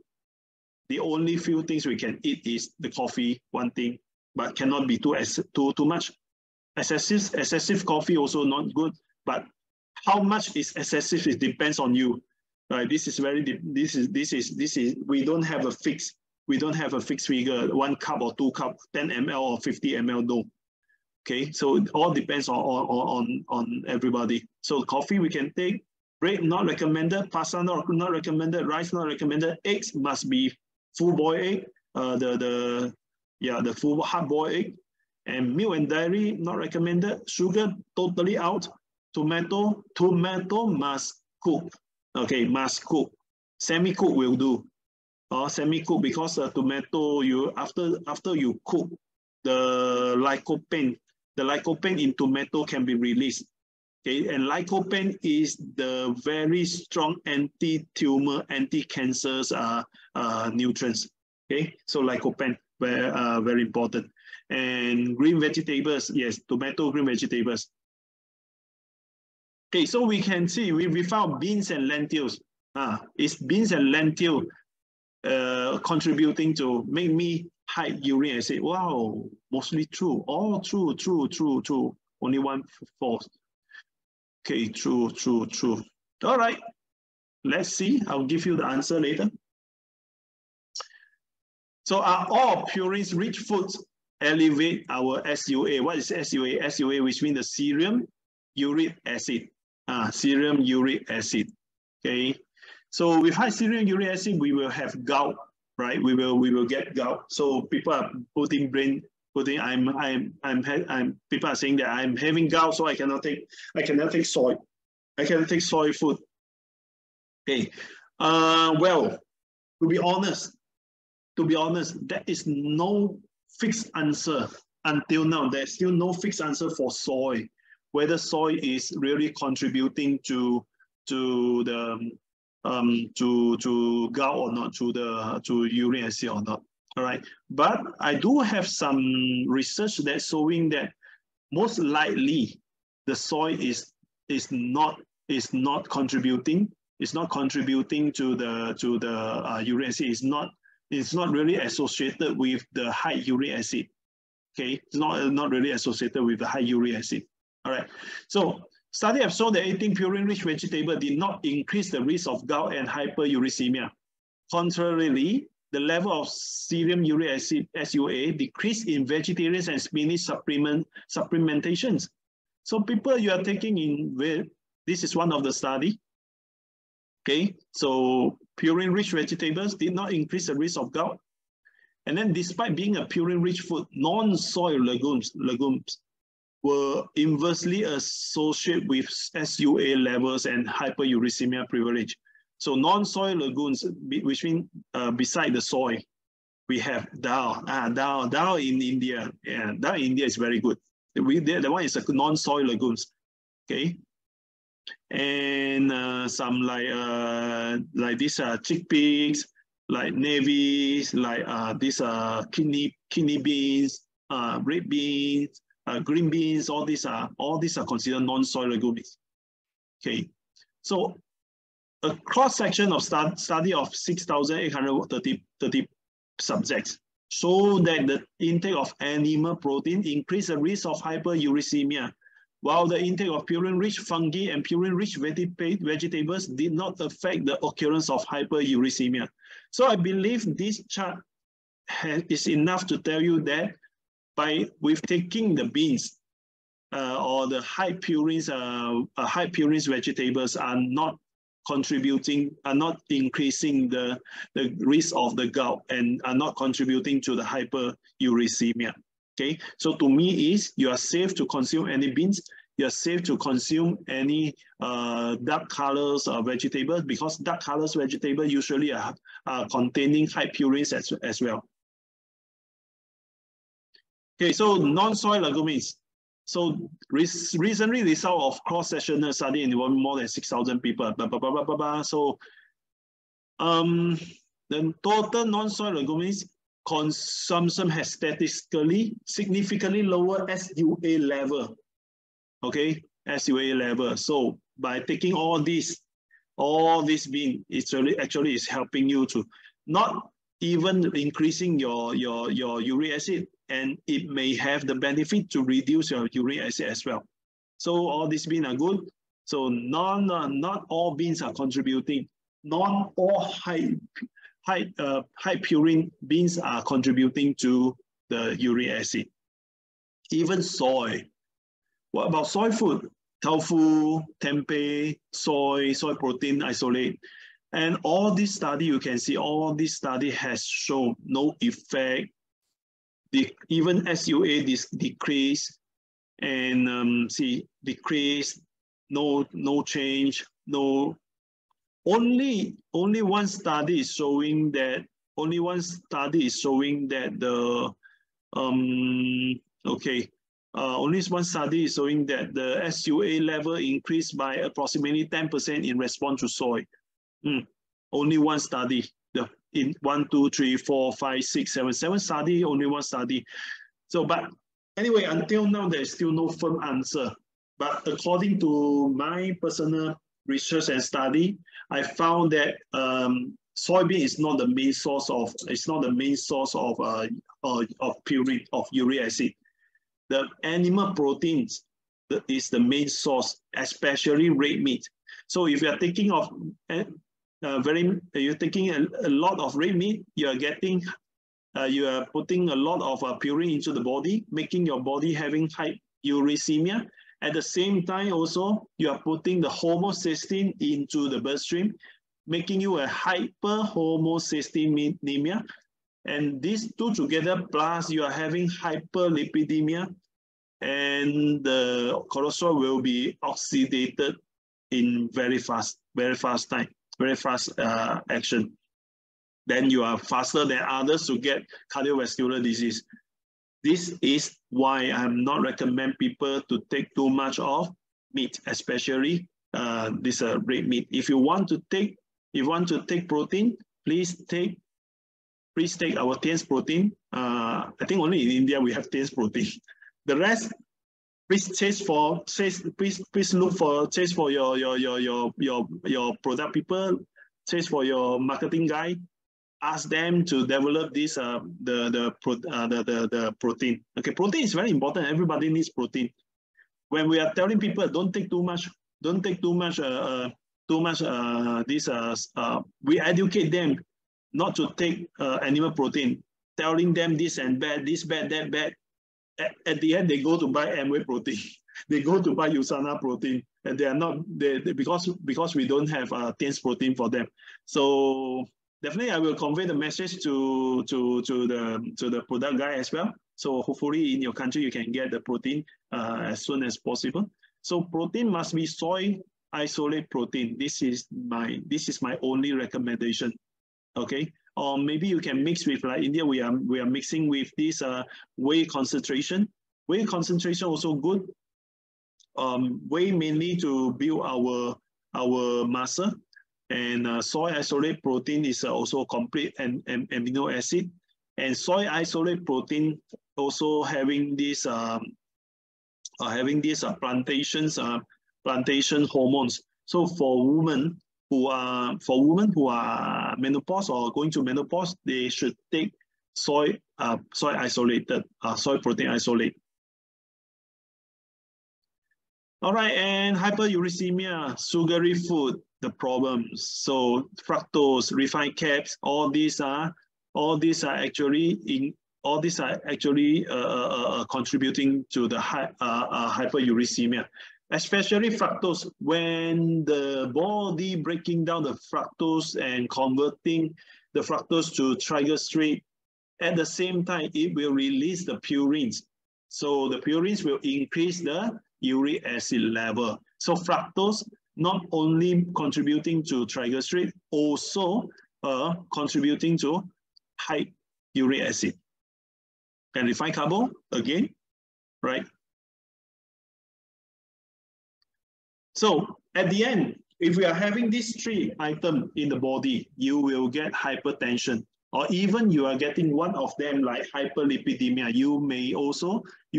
the only few things we can eat is the coffee, one thing, but cannot be too much. Excessive coffee also not good, but how much is excessive? It depends on you. Right, this is we don't have a fixed figure, 1 cup or 2 cup, 10 ml or 50 ml, no. Okay, so it all depends on everybody. So coffee we can take, bread not recommended, pasta not recommended, rice not recommended, eggs must be full boiled egg, the full hard boiled egg, and milk and dairy not recommended, sugar totally out, tomato must cook. Okay, must cook. Semi-cook will do. Semi-cook, because tomato, after you cook, the lycopene in tomato can be released. Okay, and lycopene is the very strong anti-tumor, anti-cancer nutrients. Okay, so lycopene very important. And green vegetables, yes, tomato, green vegetables. Okay, so we can see we found beans and lentils. Is beans and lentil contributing to make me high uric acid? Wow, mostly true. All true. Only one false. Okay, true. All right, let's see. I'll give you the answer later. So are all purine-rich foods elevate our SUA? What is SUA? SUA, which means the serum uric acid. Serum uric acid. Okay. So with high serum uric acid, we will have gout, right? We will get gout. So people are people are saying that I'm having gout, so I cannot take soy. I cannot take soy food. Okay. Well, to be honest, there is no fixed answer until now. There's still no fixed answer for soy, whether soy is really contributing to the to gout or not, to uric acid or not. All right, but I do have some research that's showing that most likely the soy is not contributing. It's not contributing to the uric acid. It's not really associated with the high uric acid. Okay, it's not really associated with the high uric acid. All right, so study have shown that eating purine-rich vegetable did not increase the risk of gout and hyperuricemia. Contrarily, the level of serum uric acid (SUA) decreased in vegetarians and spinach supplementations. So people you are taking in with, this is one of the study. Okay, so purine-rich vegetables did not increase the risk of gout. And then despite being a purine-rich food, non-soy legumes were inversely associated with SUA levels and hyperuricemia privilege. So non-soy legumes, which means beside the soy, we have dal. Dal in India. Yeah, dal in India is very good. The one is a non-soy legumes. Okay. And some like these chickpeas, like navies, like these kidney beans, red beans, green beans. All these are considered non-soy legumes. Okay, so a cross section of study of 6,830 subjects show that the intake of animal protein increased the risk of hyperuricemia, while the intake of purine-rich fungi and purine-rich vegetables did not affect the occurrence of hyperuricemia. So I believe this chart is enough to tell you that with taking the beans or the high purines vegetables are not increasing the risk of the gout and are not contributing to the hyperuricemia. Okay, so to me is you are safe to consume any beans, you are safe to consume any dark colors vegetables, because dark colors vegetables usually are containing high purines as well. Okay, so non-soy legumes. So recently result of cross-sectional study in more than 6,000 people. So the total non-soy legumes consumption has statistically significantly lower SUA level. Okay, SUA level. So by taking all these beans, it's actually is helping you to not even increasing your uric acid, and it may have the benefit to reduce your uric acid as well. So all these beans are good. So not all beans are contributing. Not all high purine beans are contributing to the uric acid. Even soy. What about soy food? Tofu, tempeh, soy protein isolate. And all this study, you can see all this study has shown no effect. Even SUA decrease, and decrease, no change, no. Only one study is showing that. Only one study is showing that the only one study is showing that the SUA level increased by approximately 10% in response to soy. Only one study. In 1, 2, 3, 4, 5, 6, 7 study, only one study. So, but anyway, until now, there's still no firm answer. But according to my personal research and study, I found that soybean is not the main source of purine of uric acid. The animal proteins is the main source, especially red meat. So if you are thinking of you're taking a lot of red meat, you are getting you are putting a lot of purine into the body, making your body having high uricemia. At the same time, also, you are putting the homocysteine into the bloodstream, making you a hyperhomocystinemia. And these two together, plus you are having hyperlipidemia, and the cholesterol will be oxidated in very fast time, very fast action. Then you are faster than others to get cardiovascular disease. This is why I'm not recommend people to take too much of meat, especially this red meat. If you want to take protein, please take our TIENS protein. I think only in India we have TIENS protein. The rest, please look for your product people, chase for your marketing guy. Ask them to develop this the protein. Okay, protein is very important. Everybody needs protein. When we are telling people don't take too much, we educate them not to take animal protein, telling them this and bad, this bad, that bad. At the end, they go to buy Amway protein. They go to buy USANA protein, and they are not because we don't have TIENS protein for them. So definitely, I will convey the message to the product guy as well. So hopefully, in your country, you can get the protein as soon as possible. So protein must be soy isolate protein. This is my only recommendation. Okay, or maybe you can mix with, like India, we are mixing with this whey concentration. Whey concentration also good. Whey mainly to build our muscle. And soy isolate protein is also complete and amino acid, and soy isolate protein also having this plantation hormones. So for women who are menopause or going to menopause, they should take soy protein isolate. All right, and hyperuricemia, sugary food, the problems. So fructose, refined carbs, all these are actually contributing to the hyperuricemia, especially fructose. When the body breaking down the fructose and converting the fructose to triglyceride, at the same time it will release the purines. So the purines will increase the uric acid level. So fructose not only contributing to triglyceride, also contributing to high uric acid. And refined carbo again, right? So at the end, if we are having these three items in the body, you will get hypertension, or even you are getting one of them like hyperlipidemia. You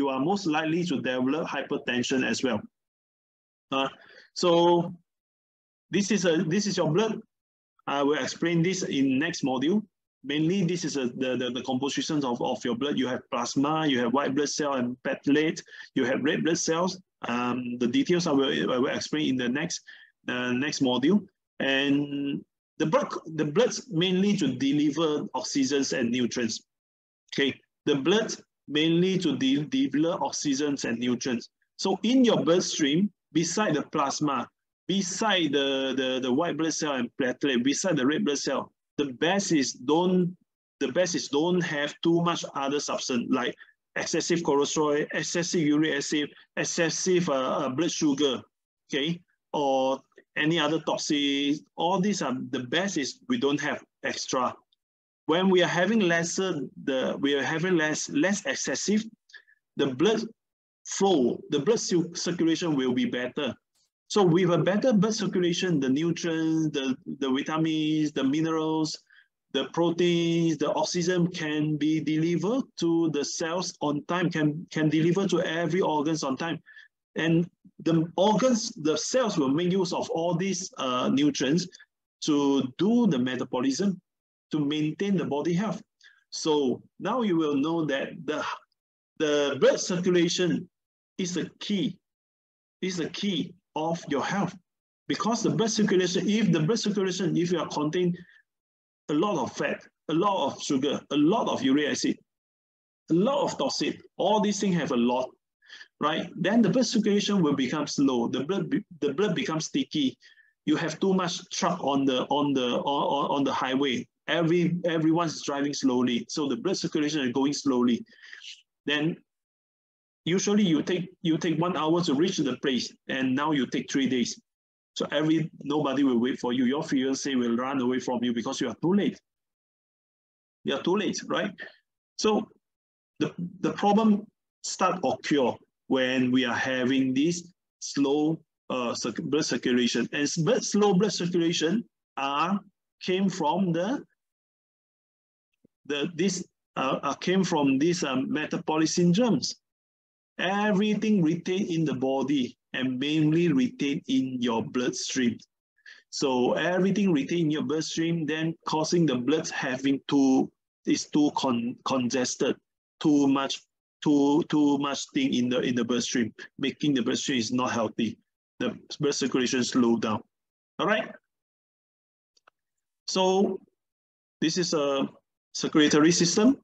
are most likely to develop hypertension as well. So this is your blood. I will explain this in next module. Mainly, this is the composition of your blood. You have plasma, you have white blood cell and platelet, you have red blood cells. The details I will explain in the next module. And the blood's mainly to deliver oxygens and nutrients. Okay, the blood mainly to deliver oxygens and nutrients. So in your bloodstream, beside the plasma, beside the white blood cell and platelet, beside the red blood cell, the best is don't have too much other substance like excessive cholesterol, excessive uric acid, excessive blood sugar, okay, or any other toxins. All these are the best is we don't have extra. When we are having less excessive, the blood flow, the blood circulation will be better. So with a better blood circulation, the nutrients, the vitamins, the minerals, the proteins, the oxygen can be delivered to the cells on time, can deliver to every organs on time. And the cells will make use of all these nutrients to do the metabolism, to maintain the body health. So now you will know that the blood circulation is the key of your health, because the blood circulation, if you are containing a lot of fat, a lot of sugar, a lot of uric acid, a lot of toxic. All these things have a lot, right? Then the blood circulation will become slow. The blood becomes sticky. You have too much truck on the highway. Everyone's driving slowly, so the blood circulation is going slowly. Then usually you take 1 hour to reach the place, and now you take 3 days. So nobody will wait for you. Your fiancé will run away from you because you are too late. You are too late, right? So the problem start occur when we are having this slow blood circulation, and slow blood circulation came from these metabolic syndromes. Everything retained in the body and mainly retained in your bloodstream. So everything retained in your bloodstream, then causing the blood having too congested, too much thing in the bloodstream, making the bloodstream is not healthy. The blood circulation slow down. All right. So this is a circulatory system.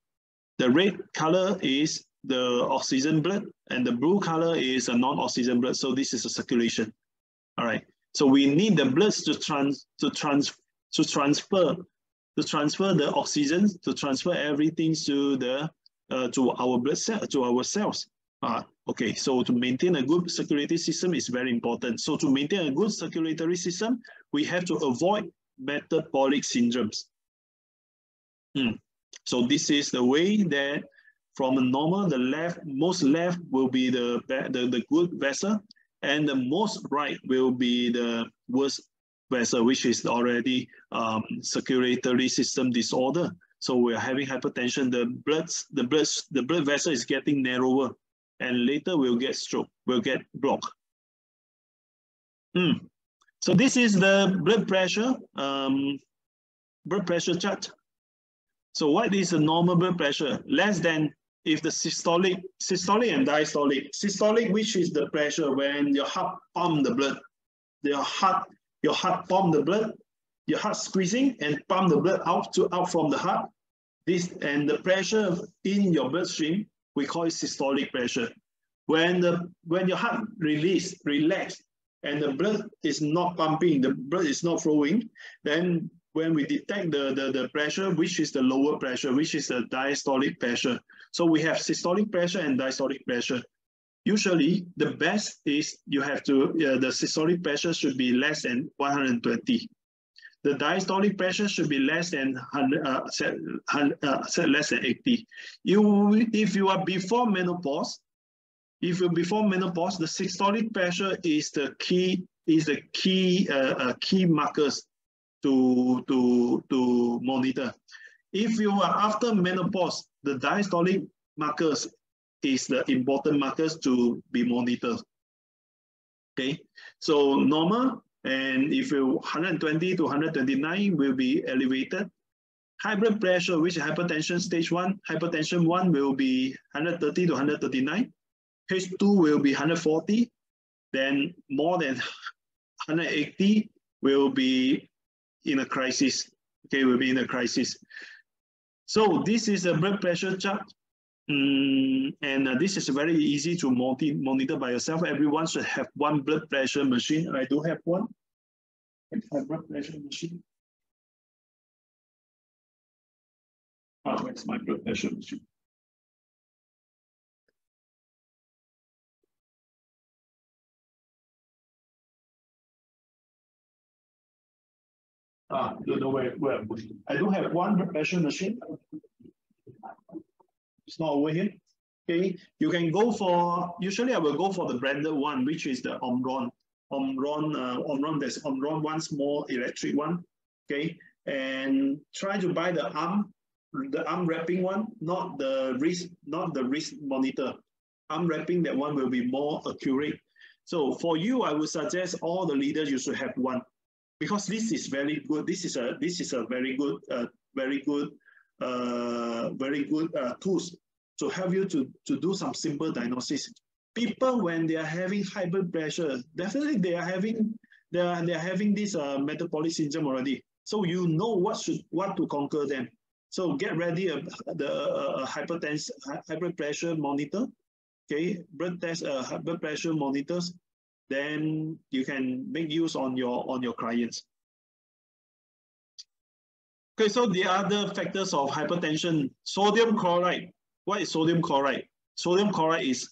The red color is the oxygen blood, and the blue color is a non-oxygen blood. So this is a circulation. All right. So we need the blood to transfer the oxygen, to transfer everything to our blood cell, to our cells. Okay. So to maintain a good circulatory system is very important. So to maintain a good circulatory system, we have to avoid metabolic syndromes. So this is the way that from a normal, the most left will be the good vessel, and the most right will be the worst vessel, which is already circulatory system disorder. So we are having hypertension. The blood vessel is getting narrower, and later we'll get stroke, we'll get blocked. So this is the blood pressure chart. So what is the normal blood pressure? Less than, if the systolic and diastolic. Systolic, which is the pressure when your heart pump the blood. Your heart pump the blood, your heart squeezing and pump the blood out from the heart. This, and the pressure in your bloodstream, we call it systolic pressure. When your heart relax, and the blood is not pumping, the blood is not flowing, then when we detect the pressure, which is the lower pressure, which is the diastolic pressure. So we have systolic pressure and diastolic pressure. Usually, the best is you have to, the systolic pressure should be less than 120. The diastolic pressure should be less than 80. If you are before menopause, the systolic pressure is the key markers to monitor. If you are after menopause, the diastolic markers is the important markers to be monitored. Okay, so normal, and if you 120 to 129 will be elevated. High blood pressure, which is hypertension stage 1, hypertension 1 will be 130 to 139. H2 will be 140. Then more than 180 will be in a crisis. Okay, will be in a crisis. So this is a blood pressure chart. And this is very easy to monitor by yourself. Everyone should have one blood pressure machine. I do have one. I have blood pressure machine. Where's my blood pressure machine? Don't know where I do have one blood pressure machine. It's not over here. Okay, you can go for, usually I will go for the branded one, which is the Omron. There's Omron, one small electric one. Okay, and try to buy the arm wrapping one, not the wrist monitor. Arm wrapping, that one will be more accurate. So for you, I would suggest all the leaders, you should have one, because this is very good. This is a very good tools to help you to do some simple diagnosis. People, when they are having high blood pressure, definitely they are having this metabolic syndrome already. So you know what to conquer them. So get ready the high blood pressure monitor. Okay, blood pressure monitors. Then you can make use on your clients. Okay, so the other factors of hypertension, sodium chloride. What is sodium chloride? Sodium chloride is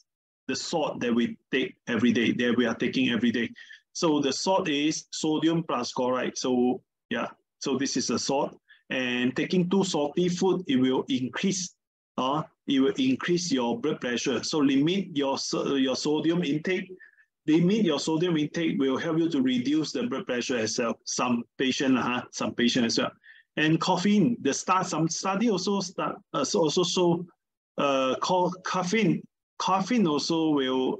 the salt that we take every day, that we are taking every day. So the salt is sodium plus chloride. So yeah, so this is a salt. And taking too salty food, it will increase your blood pressure. So limit your sodium intake. Limit your sodium intake will help you to reduce the blood pressure as well. Some patient as well. And caffeine, some study also show caffeine also will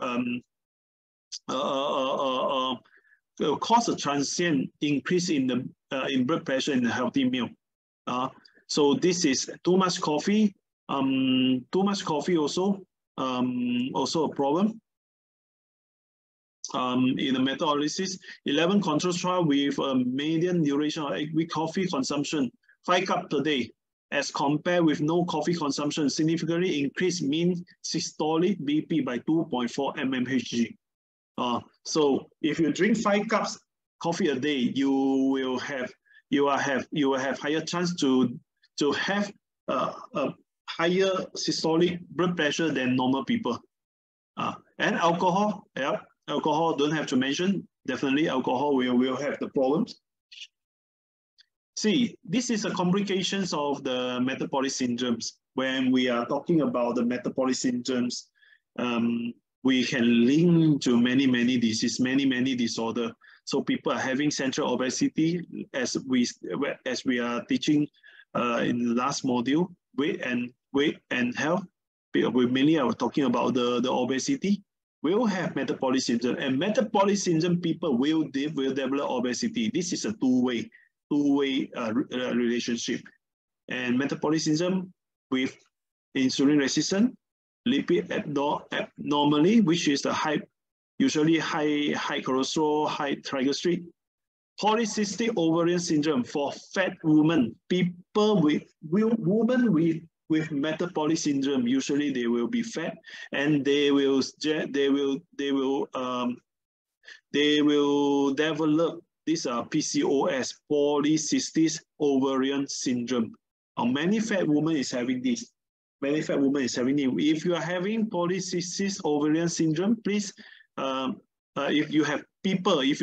cause a transient increase in blood pressure in a healthy meal. So this is too much coffee. Too much coffee also a problem. In the meta-analysis, 11 control trial with a median duration of 8-week coffee consumption, 5 cups per day, as compared with no coffee consumption, significantly increased mean systolic BP by 2.4 mmHg. So if you drink 5 cups coffee a day, you will have higher chance to have a higher systolic blood pressure than normal people. And alcohol, yeah. Alcohol, don't have to mention, definitely alcohol will have the problems. See, this is a complications of the metabolic syndromes. When we are talking about the metabolic syndromes, we can link to many diseases, many disorder. So people are having central obesity, as we are teaching in the last module, weight and health. We mainly are talking about the obesity. Will have metabolic syndrome, and metabolic syndrome people will develop obesity. This is a two-way relationship. And metabolic syndrome with insulin resistant, lipid abnormally, which is the usually high cholesterol, high triglyceride. Polycystic ovarian syndrome for fat women, women with metabolic syndrome, usually they will be fat, and they will develop this PCOS, polycystic ovarian syndrome. Many fat women is having this. Many fat women is having it. If you are having polycystic ovarian syndrome, please, if you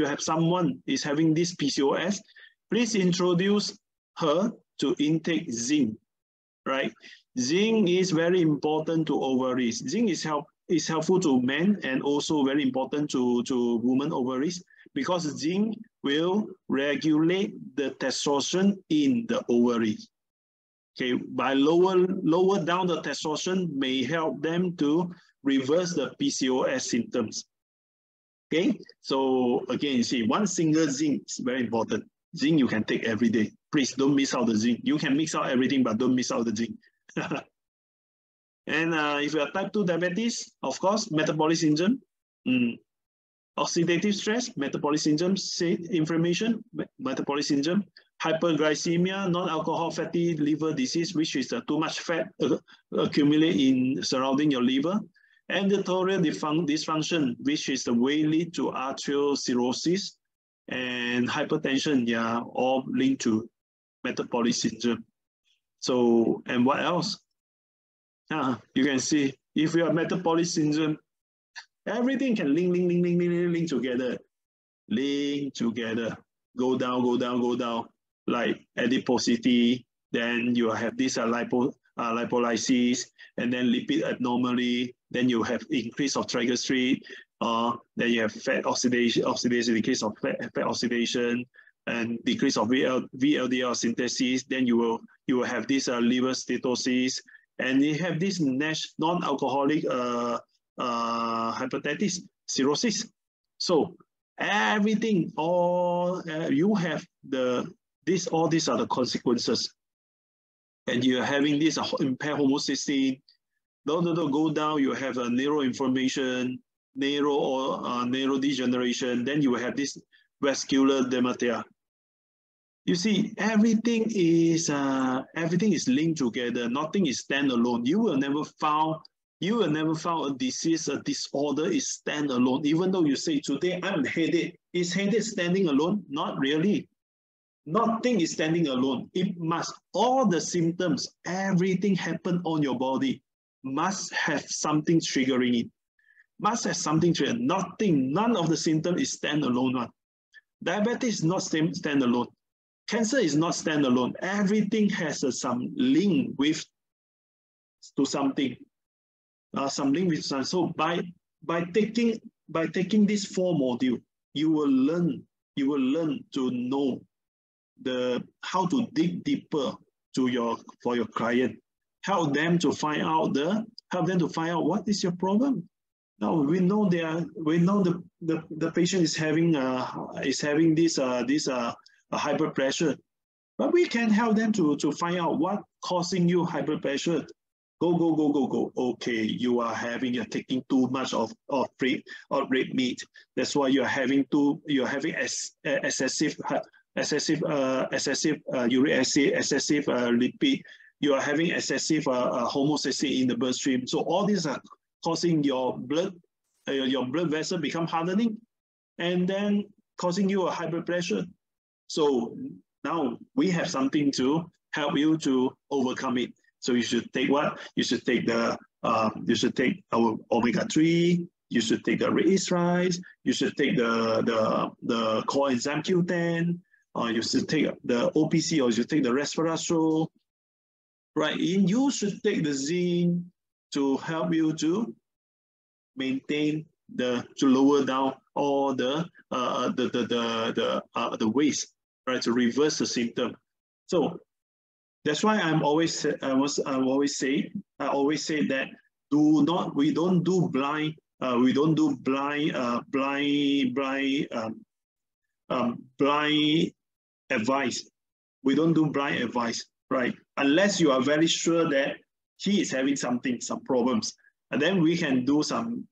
have someone is having this PCOS, please introduce her to intake zinc. Right, zinc is very important to ovaries. Zinc is helpful to men and also very important to women ovaries, because zinc will regulate the testosterone in the ovary. Okay, by lower down the testosterone may help them to reverse the PCOS symptoms. Okay, so again, you see, one single zinc is very important. Zinc you can take every day. Please don't miss out the zinc. You can mix out everything, but don't miss out the zinc. And if you are type 2 diabetes, of course, metabolic syndrome, oxidative stress, metabolic syndrome, inflammation, metabolic syndrome, hyperglycemia, non-alcohol fatty liver disease, which is too much fat accumulate in surrounding your liver, endothelial dysfunction, which is the way lead to arterial cirrhosis, and hypertension, yeah, all linked to metabolic syndrome. So, and what else? You can see, if you have metabolic syndrome, everything can link together. Link together. Go down. Like adiposity, then you have this lipolysis, and then lipid abnormally, then you have increase of triglyceride, then you have fat oxidation, decrease of fat oxidation, and decrease of VLDL synthesis. Then you will have this liver steatosis, and you have this NASH, non-alcoholic hepatitis cirrhosis. So everything, you have all these are the consequences, and you are having this impaired homocysteine. Go down, you have a neuroinflammation, neurodegeneration. Then you have this vascular dementia. You see, everything is linked together. Nothing is standalone. You will never found a disease, a disorder is standalone. Even though you say today I'm headache, is headache standing alone? Not really. Nothing is standing alone. It must, all the symptoms, everything happen on your body must have something triggering it. Must have something triggering. Nothing, none of the symptoms is standalone one. Diabetes is not standalone. Cancer is not standalone. Everything has some link with to something. Some link with something. So by taking this 4 modules, you will learn to know how to dig deeper for your client. Help them to find out what is your problem. Now we know the patient is having this high blood pressure, but we can help them to find out what causing you high blood pressure. Go. Okay, you're taking too much of red meat. That's why you're having excessive uric acid, excessive lipid. You are having excessive homocysteine in the bloodstream. So all these are causing your blood vessel become hardening, and then causing you a high blood pressure. So now we have something to help you to overcome it. So you should take what? You should take our omega-3. You should take the rice rice. You should take the coenzyme Q10. You should take the OPC, or you should take the resveratrol. Right? And you should take the zinc to help you to maintain to lower down all the waste, right? To reverse the symptom. So that's why I always say that we don't do blind advice. We don't do blind advice, right? Unless you are very sure that he is having some problems, and then we can do some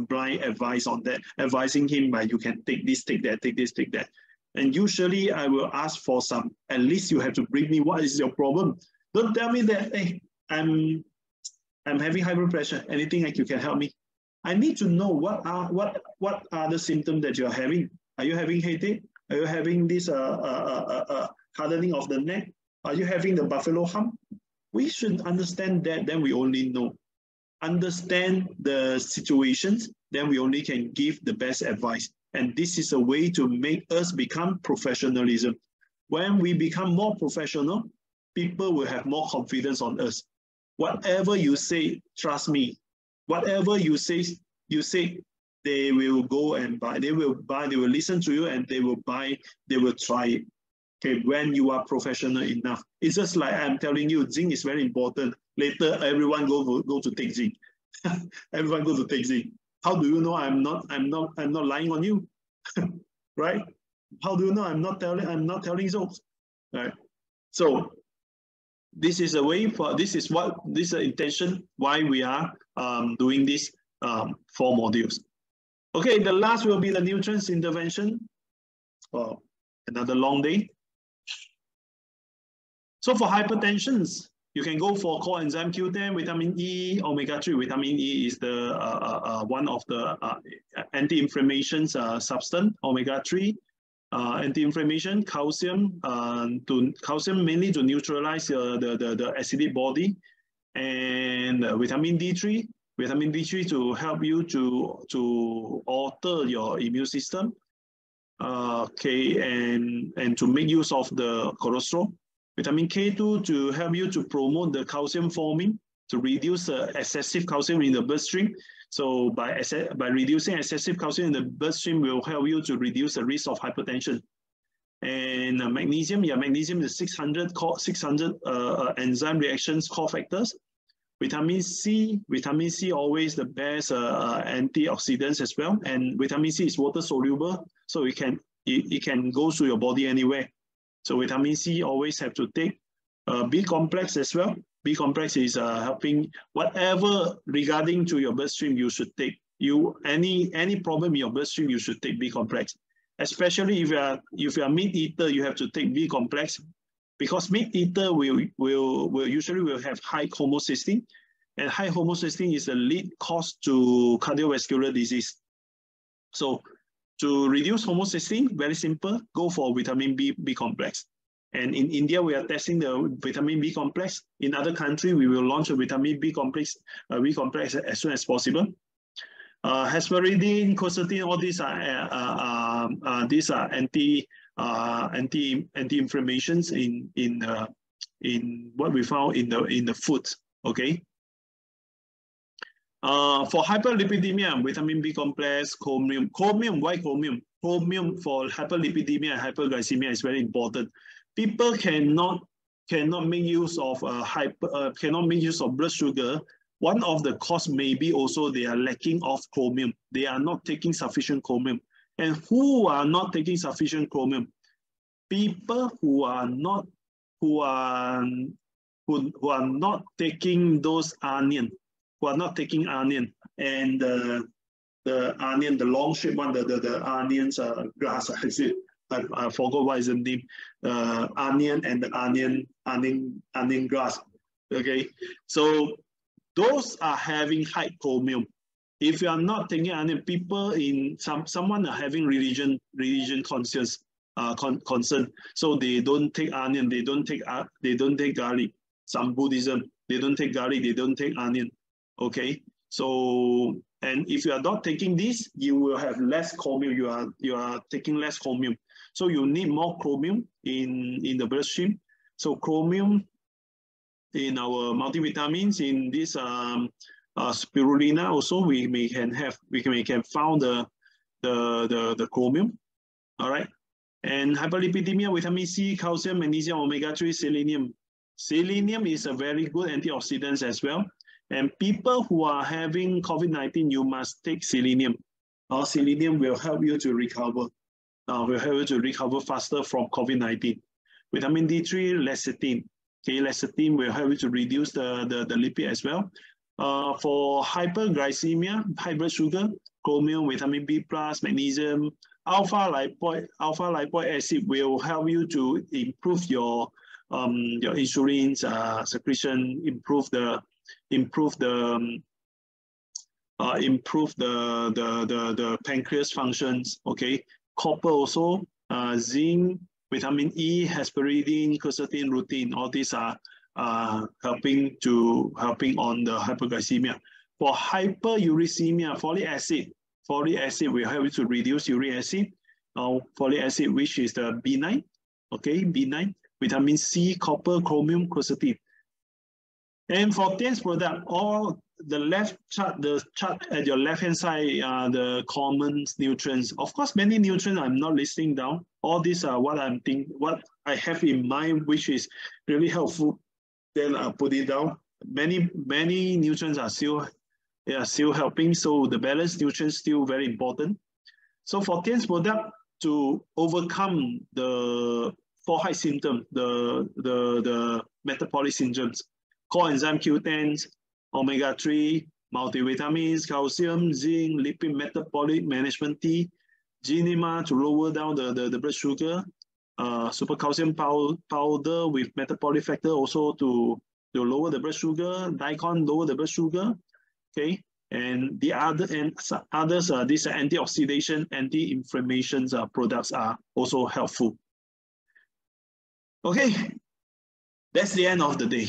blind advice on that, advising him by you can take this, take that, take this, take that. And usually I will ask for some, at least you have to bring me what is your problem. Don't tell me that, hey, I'm having high blood pressure, anything like you can help me. I need to know what are the symptoms that you're having. Are you having headache? Are you having this hardening of the neck? Are you having the buffalo hump? We should understand that, then we only know. Understand the situations, then we only can give the best advice. And this is a way to make us become professionalism. When we become more professional, people will have more confidence on us. Whatever you say, trust me. Whatever you say, they will go and buy. They will listen to you, and they will buy, they will try it. Okay, when you are professional enough. It's just like I'm telling you, zinc is very important. Later, everyone go to take zinc. Everyone go to take zinc. How do you know I'm not lying on you? Right? How do you know I'm not telling jokes? Right? So this is a way this is the intention why we are doing this 4 modules. Okay, the last will be the nutrients intervention. Oh, another long day. So for hypertensions, you can go for coenzyme Q10, vitamin E, omega-3. Vitamin E is the one of the anti-inflammation substance. Omega-3, anti-inflammation, calcium, calcium mainly to neutralize the acidic body, and vitamin D3. Vitamin D3 to help you to alter your immune system. Okay, and to make use of the cholesterol. Vitamin K2 to help you to promote the calcium forming, to reduce excessive calcium in the bloodstream. So by reducing excessive calcium in the bloodstream will help you to reduce the risk of hypertension. And magnesium, magnesium is 600 enzyme reactions cofactors. Vitamin C always the best antioxidants as well. And vitamin C is water soluble, so it can go through your body anywhere. So vitamin C always have to take. B complex as well. B complex is helping whatever regarding to your bloodstream you should take. Any problem in your bloodstream you should take B complex. especially if you are meat eater, you have to take B complex, because meat eater will usually have high homocysteine, and high homocysteine is the lead cause to cardiovascular disease. So to reduce homocysteine, very simple, go for vitamin B complex. And in India, we are testing the vitamin B complex. In other countries, we will launch a vitamin B complex as soon as possible. Hesperidine, quercetin, all these are anti-inflammations in what we found in the food. Okay. For hyperlipidemia, vitamin B complex, chromium. Chromium, why chromium? Chromium for hyperlipidemia and hyperglycemia is very important. People cannot make use of blood sugar. One of the cause may be also they are lacking of chromium. They are not taking sufficient chromium. And who are not taking sufficient chromium? People who are not taking those onion, who are not taking onion, and the onion, the long shape one, the onions grass. I forgot what is the name. Onion and the onion grass. Okay, so those are having high chromium. If you are not taking onion, people in someone are having religion conscious concern, so they don't take onion, they don't take garlic. Some Buddhism, they don't take garlic, they don't take onion. Okay, so and if you are not taking this, you will have less chromium. You are taking less chromium, so you need more chromium in the bloodstream. So chromium in our multivitamins, in this spirulina also we can found the chromium. All right, and hyperlipidemia, vitamin C, calcium, magnesium, omega-3, selenium. Selenium is a very good antioxidant as well. And people who are having COVID-19, you must take selenium. Selenium will help you to recover. Will help you to recover faster from COVID-19. Vitamin D3, lecithin. Okay, lecithin will help you to reduce the lipid as well. For hyperglycemia, high blood sugar, chromium, vitamin B+, magnesium, 𝗪𝗋 acid will help you to improve your insulin secretion, improve the pancreas functions. Okay, copper also, zinc, vitamin E, hesperidine, quercetin, rutin. All these are helping on the hyperglycemia. For hyperuricemia, folic acid will help you to reduce uric acid. Folic acid, which is the B9. Okay, B9. Vitamin C, copper, chromium, quercetin. And for TIENS product, all the chart at your left-hand side are the common nutrients. Of course, many nutrients I'm not listing down. All these are what I have in mind, which is really helpful. Then I'll put it down. Many nutrients are still helping. So the balanced nutrients still very important. So for TIENS product, to overcome the 𝗺𝗫 symptom, the metabolic syndromes, coenzyme Q10, omega-3, multivitamins, calcium, zinc, lipid metabolic management T, 𝗀𝗵𝗋 to lower down the blood sugar, super calcium powder with metabolic factor also to lower the blood sugar, daikon lower the blood sugar. Okay, and the others these antioxidation, anti-inflammation products are also helpful. Okay, that's the end of the day.